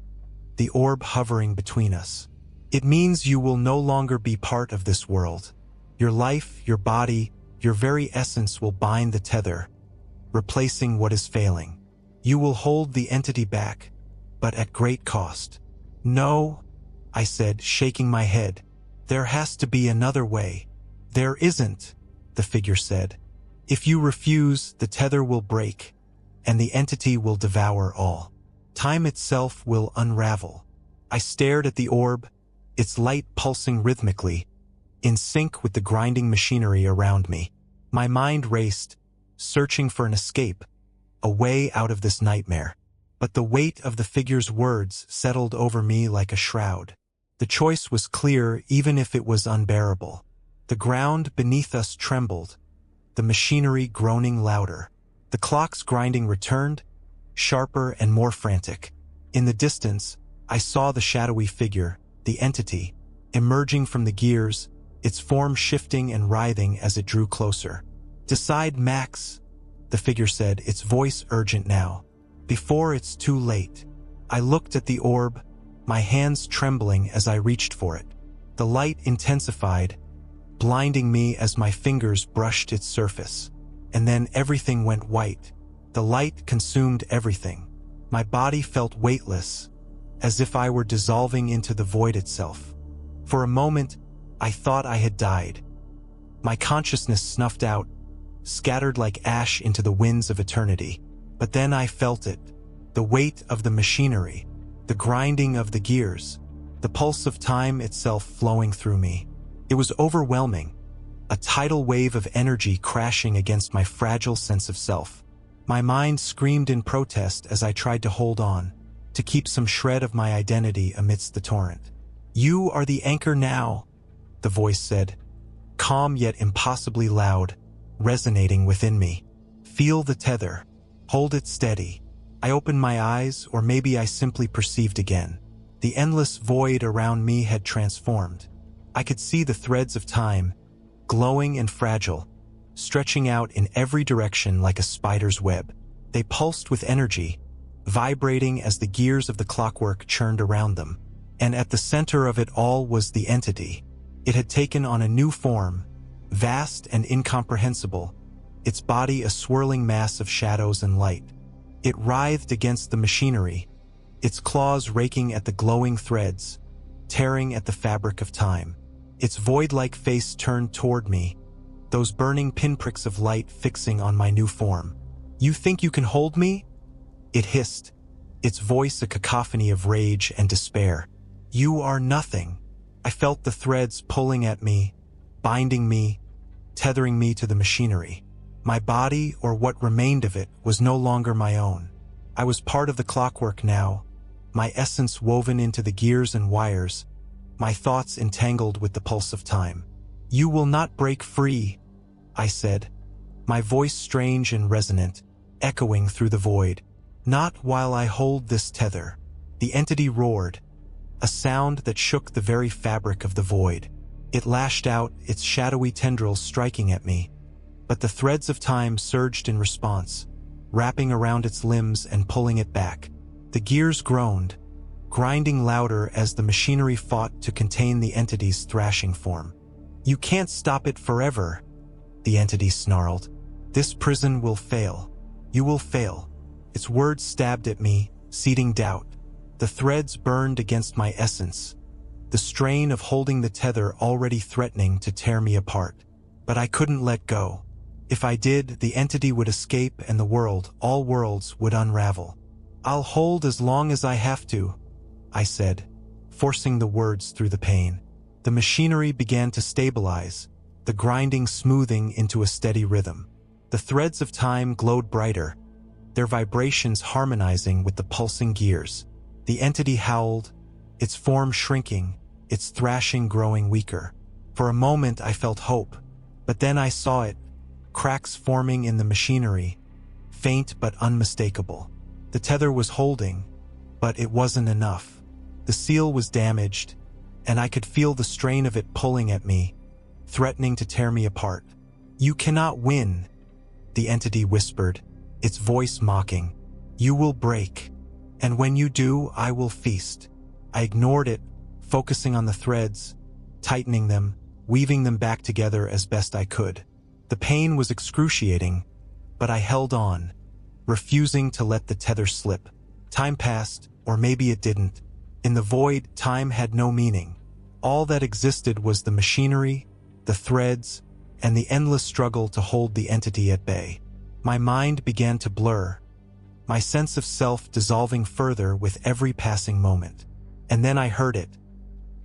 the orb hovering between us. "It means you will no longer be part of this world. Your life, your body, your very essence will bind the tether, replacing what is failing. You will hold the entity back, but at great cost." "No," I said, shaking my head. "There has to be another way." "There isn't," the figure said. "If you refuse, the tether will break, and the entity will devour all. Time itself will unravel." I stared at the orb, its light pulsing rhythmically, in sync with the grinding machinery around me. My mind raced, searching for an escape, a way out of this nightmare. But the weight of the figure's words settled over me like a shroud. The choice was clear even if it was unbearable. The ground beneath us trembled, the machinery groaning louder. The clock's grinding returned, sharper and more frantic. In the distance, I saw the shadowy figure, the entity, emerging from the gears, its form shifting and writhing as it drew closer. "Decide, Max," the figure said, its voice urgent now. "Before it's too late." I looked at the orb, my hands trembling as I reached for it. The light intensified, blinding me as my fingers brushed its surface. And then everything went white. The light consumed everything. My body felt weightless, as if I were dissolving into the void itself. For a moment, I thought I had died. My consciousness snuffed out, scattered like ash into the winds of eternity. But then I felt it, the weight of the machinery, the grinding of the gears, the pulse of time itself flowing through me. It was overwhelming, a tidal wave of energy crashing against my fragile sense of self. My mind screamed in protest as I tried to hold on, to keep some shred of my identity amidst the torrent. "You are the anchor now," the voice said, calm yet impossibly loud, resonating within me. "Feel the tether. Hold it steady." I opened my eyes, or maybe I simply perceived again. The endless void around me had transformed. I could see the threads of time, glowing and fragile, stretching out in every direction like a spider's web. They pulsed with energy, vibrating as the gears of the clockwork churned around them. And at the center of it all was the entity. It had taken on a new form, vast and incomprehensible, its body a swirling mass of shadows and light. It writhed against the machinery, its claws raking at the glowing threads, tearing at the fabric of time. Its void-like face turned toward me, those burning pinpricks of light fixing on my new form. "You think you can hold me?" it hissed, its voice a cacophony of rage and despair. "You are nothing." I felt the threads pulling at me, binding me, tethering me to the machinery. My body, or what remained of it, was no longer my own. I was part of the clockwork now, my essence woven into the gears and wires, my thoughts entangled with the pulse of time. "You will not break free," I said, my voice strange and resonant, echoing through the void. "Not while I hold this tether." The entity roared, a sound that shook the very fabric of the void. It lashed out, its shadowy tendrils striking at me, but the threads of time surged in response, wrapping around its limbs and pulling it back. The gears groaned, grinding louder as the machinery fought to contain the entity's thrashing form. "You can't stop it forever," the entity snarled. "This prison will fail. You will fail." Its words stabbed at me, seeding doubt. The threads burned against my essence, the strain of holding the tether already threatening to tear me apart. But I couldn't let go. If I did, the entity would escape and the world, all worlds, would unravel. "I'll hold as long as I have to," I said, forcing the words through the pain. The machinery began to stabilize, the grinding smoothing into a steady rhythm. The threads of time glowed brighter, their vibrations harmonizing with the pulsing gears. The entity howled, its form shrinking, its thrashing growing weaker. For a moment I felt hope, but then I saw it, cracks forming in the machinery, faint but unmistakable. The tether was holding, but it wasn't enough. The seal was damaged, and I could feel the strain of it pulling at me, threatening to tear me apart. "You cannot win," the entity whispered, its voice mocking. "You will break, and when you do, I will feast." I ignored it, focusing on the threads, tightening them, weaving them back together as best I could. The pain was excruciating, but I held on, refusing to let the tether slip. Time passed, or maybe it didn't. In the void, time had no meaning. All that existed was the machinery, the threads, and the endless struggle to hold the entity at bay. My mind began to blur, my sense of self dissolving further with every passing moment. And then I heard it.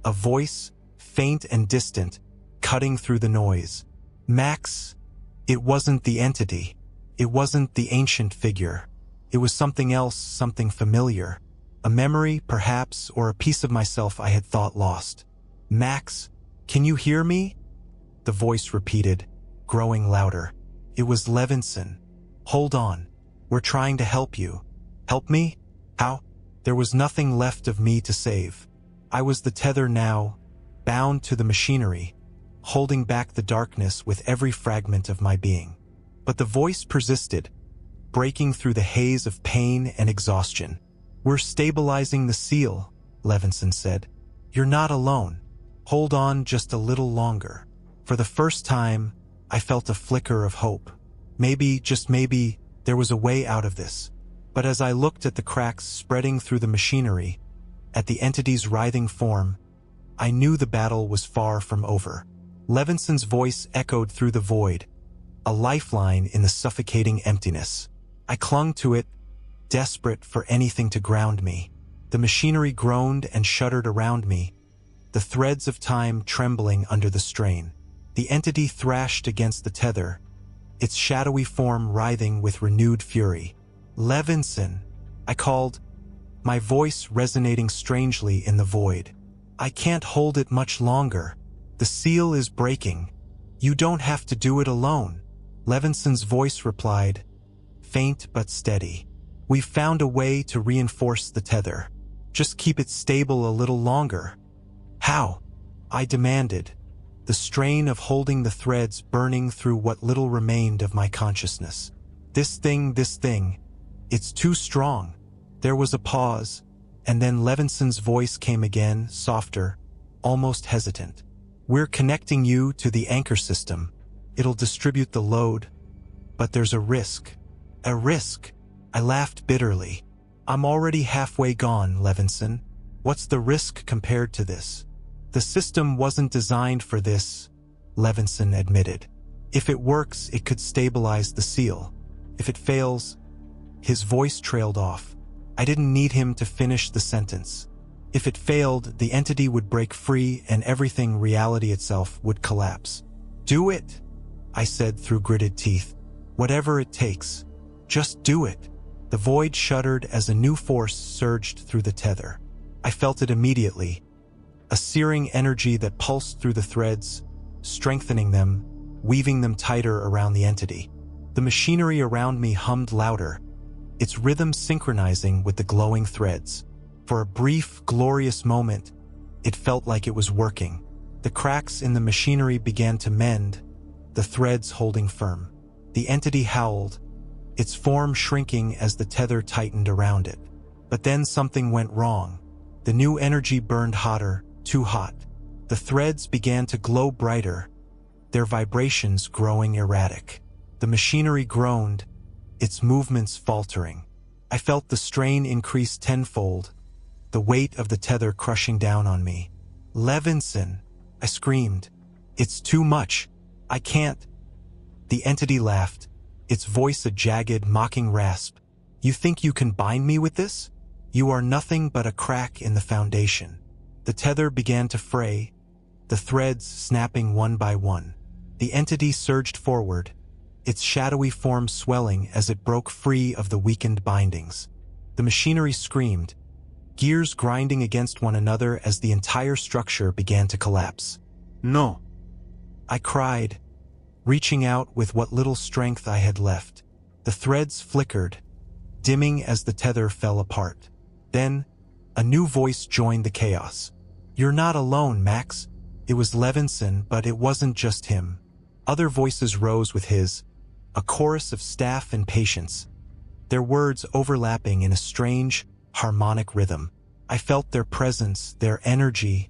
A voice, faint and distant, cutting through the noise. "Max, It wasn't the entity. It wasn't the ancient figure. It was something else, something familiar. A memory, perhaps, or a piece of myself I had thought lost. "Max, can you hear me?" The voice repeated, growing louder. It was Levinson. "Hold on. We're trying to help you." "Help me? How?" There was nothing left of me to save. I was the tether now, bound to the machinery, holding back the darkness with every fragment of my being. But the voice persisted, breaking through the haze of pain and exhaustion. "We're stabilizing the seal," Levinson said. "You're not alone. Hold on just a little longer." For the first time, I felt a flicker of hope. Maybe, just maybe, there was a way out of this. But as I looked at the cracks spreading through the machinery, at the entity's writhing form, I knew the battle was far from over. Levinson's voice echoed through the void, a lifeline in the suffocating emptiness. I clung to it, desperate for anything to ground me. The machinery groaned and shuddered around me, the threads of time trembling under the strain. The entity thrashed against the tether, its shadowy form writhing with renewed fury. "Levinson," I called, my voice resonating strangely in the void. "I can't hold it much longer. The seal is breaking. You don't have to do it alone." Levinson's voice replied, faint but steady. "We've found a way to reinforce the tether. Just keep it stable a little longer." "How?" I demanded, the strain of holding the threads burning through what little remained of my consciousness. This thing, it's too strong." There was a pause, and then Levinson's voice came again, softer, almost hesitant. "We're connecting you to the anchor system. It'll distribute the load, but there's a risk." "A risk?" I laughed bitterly. "I'm already halfway gone, Levinson. What's the risk compared to this?" "The system wasn't designed for this," Levinson admitted. "If it works, it could stabilize the seal. If it fails..." His voice trailed off. I didn't need him to finish the sentence. If it failed, the entity would break free and everything, reality itself, would collapse. "Do it," I said through gritted teeth. "Whatever it takes. Just do it." The void shuddered as a new force surged through the tether. I felt it immediately, a searing energy that pulsed through the threads, strengthening them, weaving them tighter around the entity. The machinery around me hummed louder, its rhythm synchronizing with the glowing threads. For a brief, glorious moment, it felt like it was working. The cracks in the machinery began to mend, the threads holding firm. The entity howled, its form shrinking as the tether tightened around it. But then something went wrong. The new energy burned hotter, too hot. The threads began to glow brighter, their vibrations growing erratic. The machinery groaned, its movements faltering. I felt the strain increase tenfold, the weight of the tether crushing down on me. "Levinson," I screamed. "It's too much. I can't." The entity laughed, its voice a jagged, mocking rasp. "You think you can bind me with this? You are nothing but a crack in the foundation." The tether began to fray, the threads snapping one by one. The entity surged forward, its shadowy form swelling as it broke free of the weakened bindings. The machinery screamed, gears grinding against one another as the entire structure began to collapse. "No!" I cried, reaching out with what little strength I had left. The threads flickered, dimming as the tether fell apart. Then, a new voice joined the chaos. "You're not alone, Max." It was Levinson, but it wasn't just him. Other voices rose with his, a chorus of staff and patients, their words overlapping in a strange, harmonic rhythm. I felt their presence, their energy,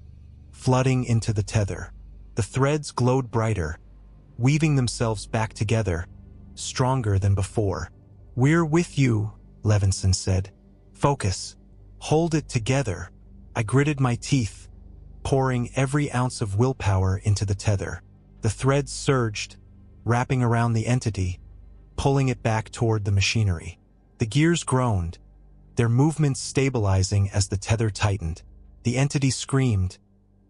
flooding into the tether. The threads glowed brighter, weaving themselves back together, stronger than before. "We're with you," Levinson said. "Focus. Hold it together." I gritted my teeth, pouring every ounce of willpower into the tether. The threads surged, wrapping around the entity, pulling it back toward the machinery. The gears groaned, their movements stabilizing as the tether tightened. The entity screamed,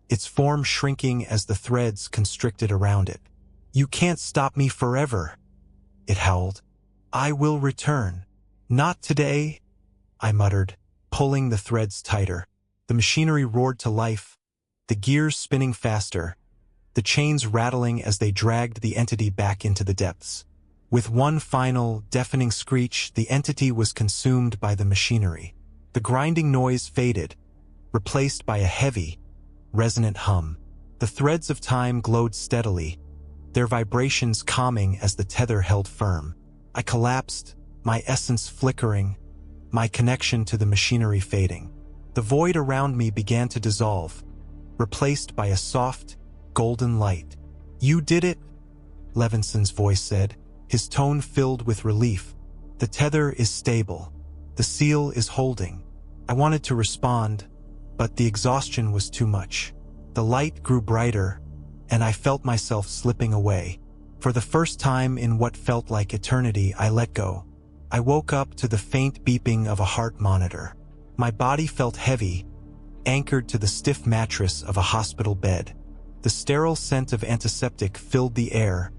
its form shrinking as the threads constricted around it. You can't stop me forever, it howled. I will return. Not today, I muttered, pulling the threads tighter. The machinery roared to life, the gears spinning faster, the chains rattling as they dragged the entity back into the depths. With one final, deafening screech, the entity was consumed by the machinery. The grinding noise faded, replaced by a heavy, resonant hum. The threads of time glowed steadily, their vibrations calming as the tether held firm. I collapsed, my essence flickering, my connection to the machinery fading. The void around me began to dissolve, replaced by a soft, golden light. You did it, Levinson's voice said, his tone filled with relief. The tether is stable. The seal is holding. I wanted to respond, but the exhaustion was too much. The light grew brighter, and I felt myself slipping away. For the first time in what felt like eternity, I let go. I woke up to the faint beeping of a heart monitor. My body felt heavy, anchored to the stiff mattress of a hospital bed. The sterile scent of antiseptic filled the air,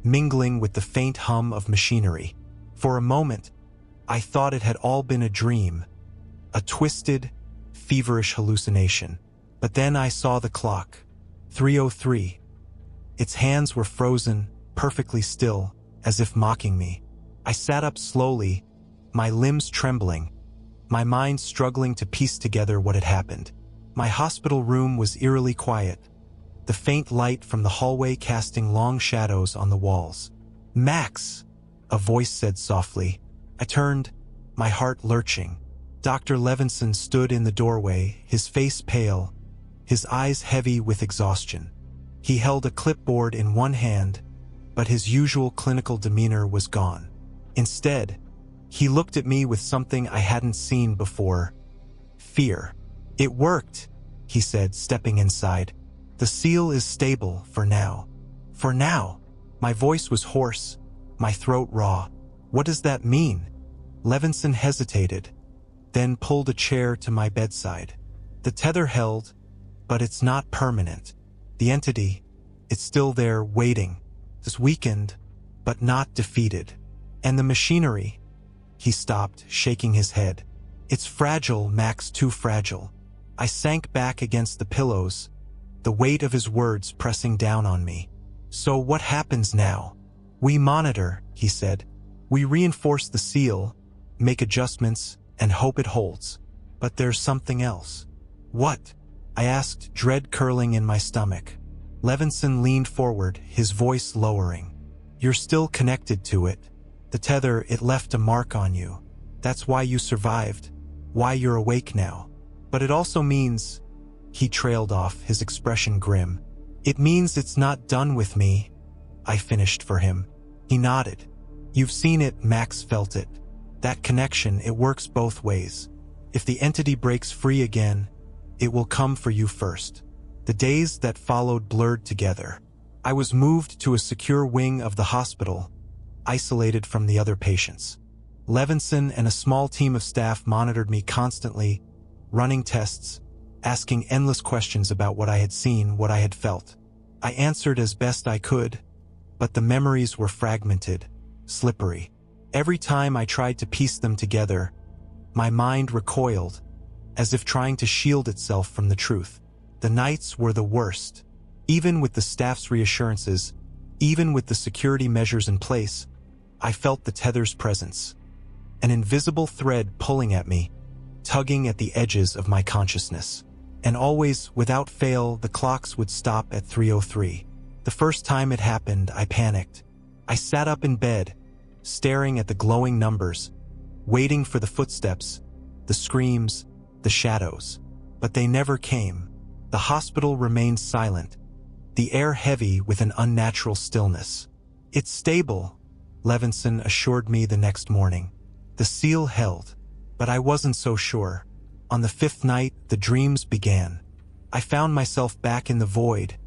mingling with the faint hum of machinery. For a moment, I thought it had all been a dream, a twisted, feverish hallucination. But then I saw the clock. 3:03. Its hands were frozen, perfectly still, as if mocking me. I sat up slowly, my limbs trembling, my mind struggling to piece together what had happened. My hospital room was eerily quiet, the faint light from the hallway casting long shadows on the walls. Max, a voice said softly. I turned, my heart lurching. Dr. Levinson stood in the doorway, his face pale, his eyes heavy with exhaustion. He held a clipboard in one hand, but his usual clinical demeanor was gone. Instead, he looked at me with something I hadn't seen before: fear. It worked, he said, stepping inside. The seal is stable for now. For now. My voice was hoarse, my throat raw. What does that mean? Levinson hesitated, then pulled a chair to my bedside. The tether held, but it's not permanent. The entity, it's still there waiting, just weakened, but not defeated. And the machinery, he stopped, shaking his head. It's fragile, Max, too fragile. I sank back against the pillows, the weight of his words pressing down on me. So what happens now? We monitor, he said. We reinforce the seal, make adjustments, and hope it holds. But there's something else. What? I asked, dread curling in my stomach. Levinson leaned forward, his voice lowering. You're still connected to it. The tether, it left a mark on you. That's why you survived, why you're awake now. But it also means, he trailed off, his expression grim. It means it's not done with me, I finished for him. He nodded. You've seen it, Max felt it. That connection, it works both ways. If the entity breaks free again, it will come for you first. The days that followed blurred together. I was moved to a secure wing of the hospital, isolated from the other patients. Levinson and a small team of staff monitored me constantly, running tests, asking endless questions about what I had seen, what I had felt. I answered as best I could, but the memories were fragmented, slippery. Every time I tried to piece them together, my mind recoiled, as if trying to shield itself from the truth. The nights were the worst. Even with the staff's reassurances, even with the security measures in place, I felt the tether's presence. An invisible thread pulling at me, tugging at the edges of my consciousness. And always, without fail, the clocks would stop at 3:03. The first time it happened, I panicked. I sat up in bed, staring at the glowing numbers, waiting for the footsteps, the screams, the shadows. But they never came. The hospital remained silent, the air heavy with an unnatural stillness. It's stable, Levinson assured me the next morning. The seal held, but I wasn't so sure. On the fifth night, the dreams began. I found myself back in the void,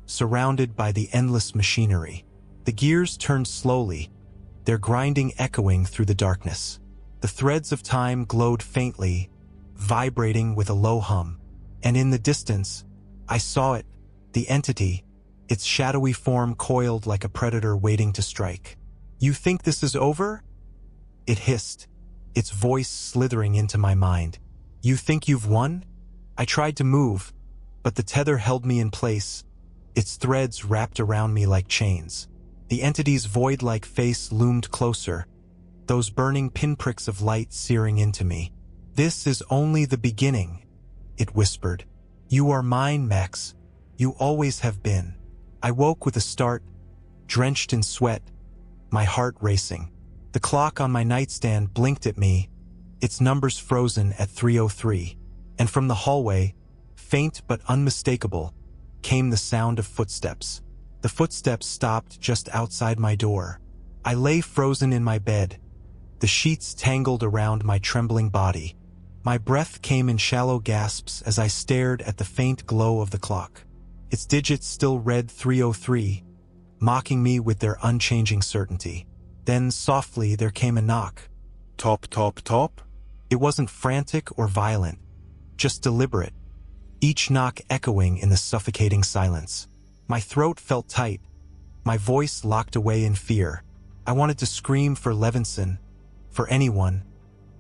surrounded by the endless machinery. The gears turned slowly, their grinding echoing through the darkness. The threads of time glowed faintly, vibrating with a low hum. And in the distance, I saw it, the entity, its shadowy form coiled like a predator waiting to strike. "You think this is over?" It hissed, its voice slithering into my mind. "You think you've won?" I tried to move, but the tether held me in place, its threads wrapped around me like chains. The entity's void-like face loomed closer, those burning pinpricks of light searing into me. "This is only the beginning," it whispered. "You are mine, Max. You always have been." I woke with a start, drenched in sweat, my heart racing. The clock on my nightstand blinked at me, its numbers frozen at 3:03, and from the hallway, faint but unmistakable, came the sound of footsteps. The footsteps stopped just outside my door. I lay frozen in my bed, the sheets tangled around my trembling body. My breath came in shallow gasps as I stared at the faint glow of the clock. Its digits still read 3:03, mocking me with their unchanging certainty. Then softly there came a knock. Top, top, top. It wasn't frantic or violent, just deliberate, each knock echoing in the suffocating silence. My throat felt tight, my voice locked away in fear. I wanted to scream for Levinson, for anyone,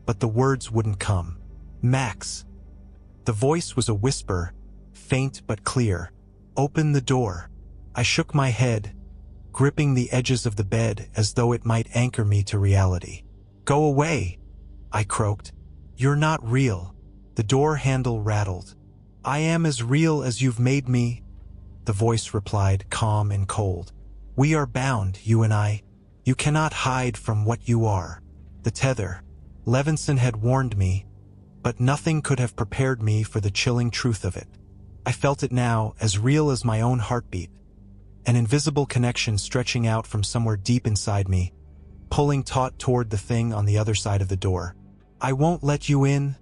but the words wouldn't come. "Max." The voice was a whisper, faint but clear. "Open the door." I shook my head, gripping the edges of the bed as though it might anchor me to reality. "Go away," I croaked. "You're not real." The door handle rattled. "I am as real as you've made me," the voice replied, calm and cold. "We are bound, you and I. You cannot hide from what you are." The tether. Levinson had warned me, but nothing could have prepared me for the chilling truth of it. I felt it now, as real as my own heartbeat, an invisible connection stretching out from somewhere deep inside me, pulling taut toward the thing on the other side of the door. "I won't let you in,"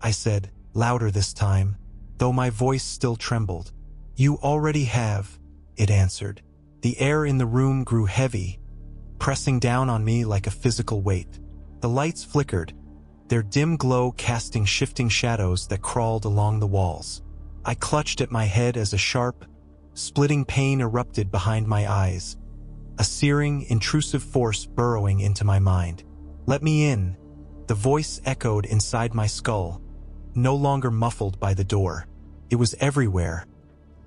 I said, louder this time, though my voice still trembled. "You already have," it answered. The air in the room grew heavy, pressing down on me like a physical weight. The lights flickered, their dim glow casting shifting shadows that crawled along the walls. I clutched at my head as a sharp, splitting pain erupted behind my eyes, a searing, intrusive force burrowing into my mind. "Let me in," the voice echoed inside my skull, no longer muffled by the door. It was everywhere,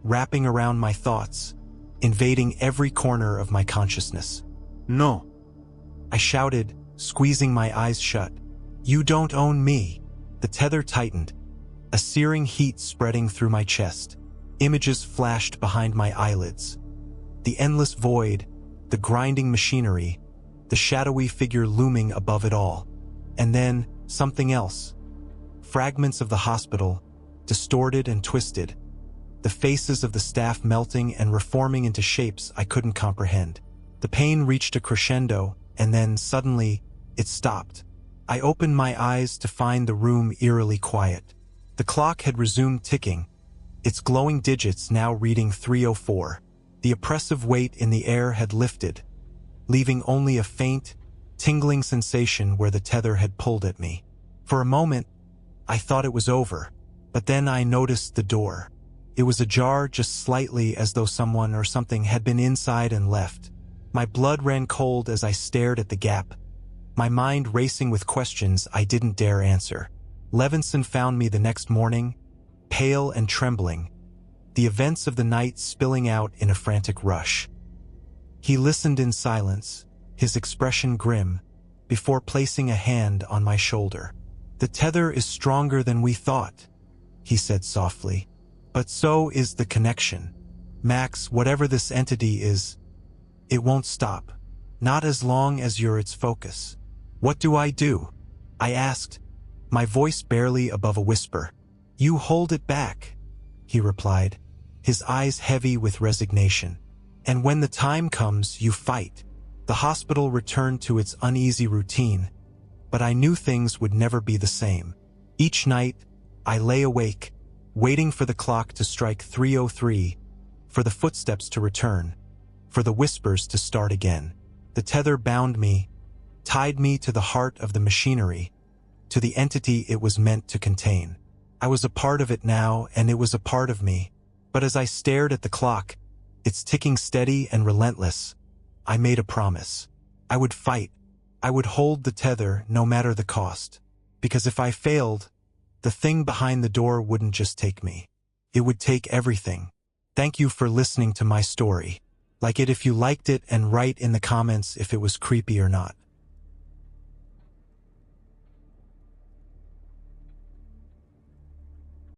wrapping around my thoughts, invading every corner of my consciousness. "No," I shouted, squeezing my eyes shut. "You don't own me." The tether tightened, a searing heat spreading through my chest. Images flashed behind my eyelids. The endless void, the grinding machinery, the shadowy figure looming above it all. And then, something else. Fragments of the hospital, distorted and twisted. The faces of the staff melting and reforming into shapes I couldn't comprehend. The pain reached a crescendo, and then, suddenly, it stopped. I opened my eyes to find the room eerily quiet. The clock had resumed ticking, its glowing digits now reading 3:04. The oppressive weight in the air had lifted, leaving only a faint, tingling sensation where the tether had pulled at me. For a moment, I thought it was over, but then I noticed the door. It was ajar just slightly, as though someone or something had been inside and left. My blood ran cold as I stared at the gap, my mind racing with questions I didn't dare answer. Levinson found me the next morning, pale and trembling, the events of the night spilling out in a frantic rush. He listened in silence, his expression grim, before placing a hand on my shoulder. "The tether is stronger than we thought," he said softly. "But so is the connection. Max, whatever this entity is, it won't stop. Not as long as you're its focus." "What do I do?" I asked, my voice barely above a whisper. "You hold it back," he replied, his eyes heavy with resignation. "And when the time comes, you fight." The hospital returned to its uneasy routine, but I knew things would never be the same. Each night, I lay awake, waiting for the clock to strike 3:03, for the footsteps to return, for the whispers to start again. The tether bound me, tied me to the heart of the machinery, to the entity it was meant to contain. I was a part of it now, and it was a part of me. But as I stared at the clock, It's ticking steady and relentless. I made a promise. I would fight. I would hold the tether no matter the cost. Because if I failed, the thing behind the door wouldn't just take me. It would take everything. Thank you for listening to my story. Like it if you liked it and write in the comments if it was creepy or not.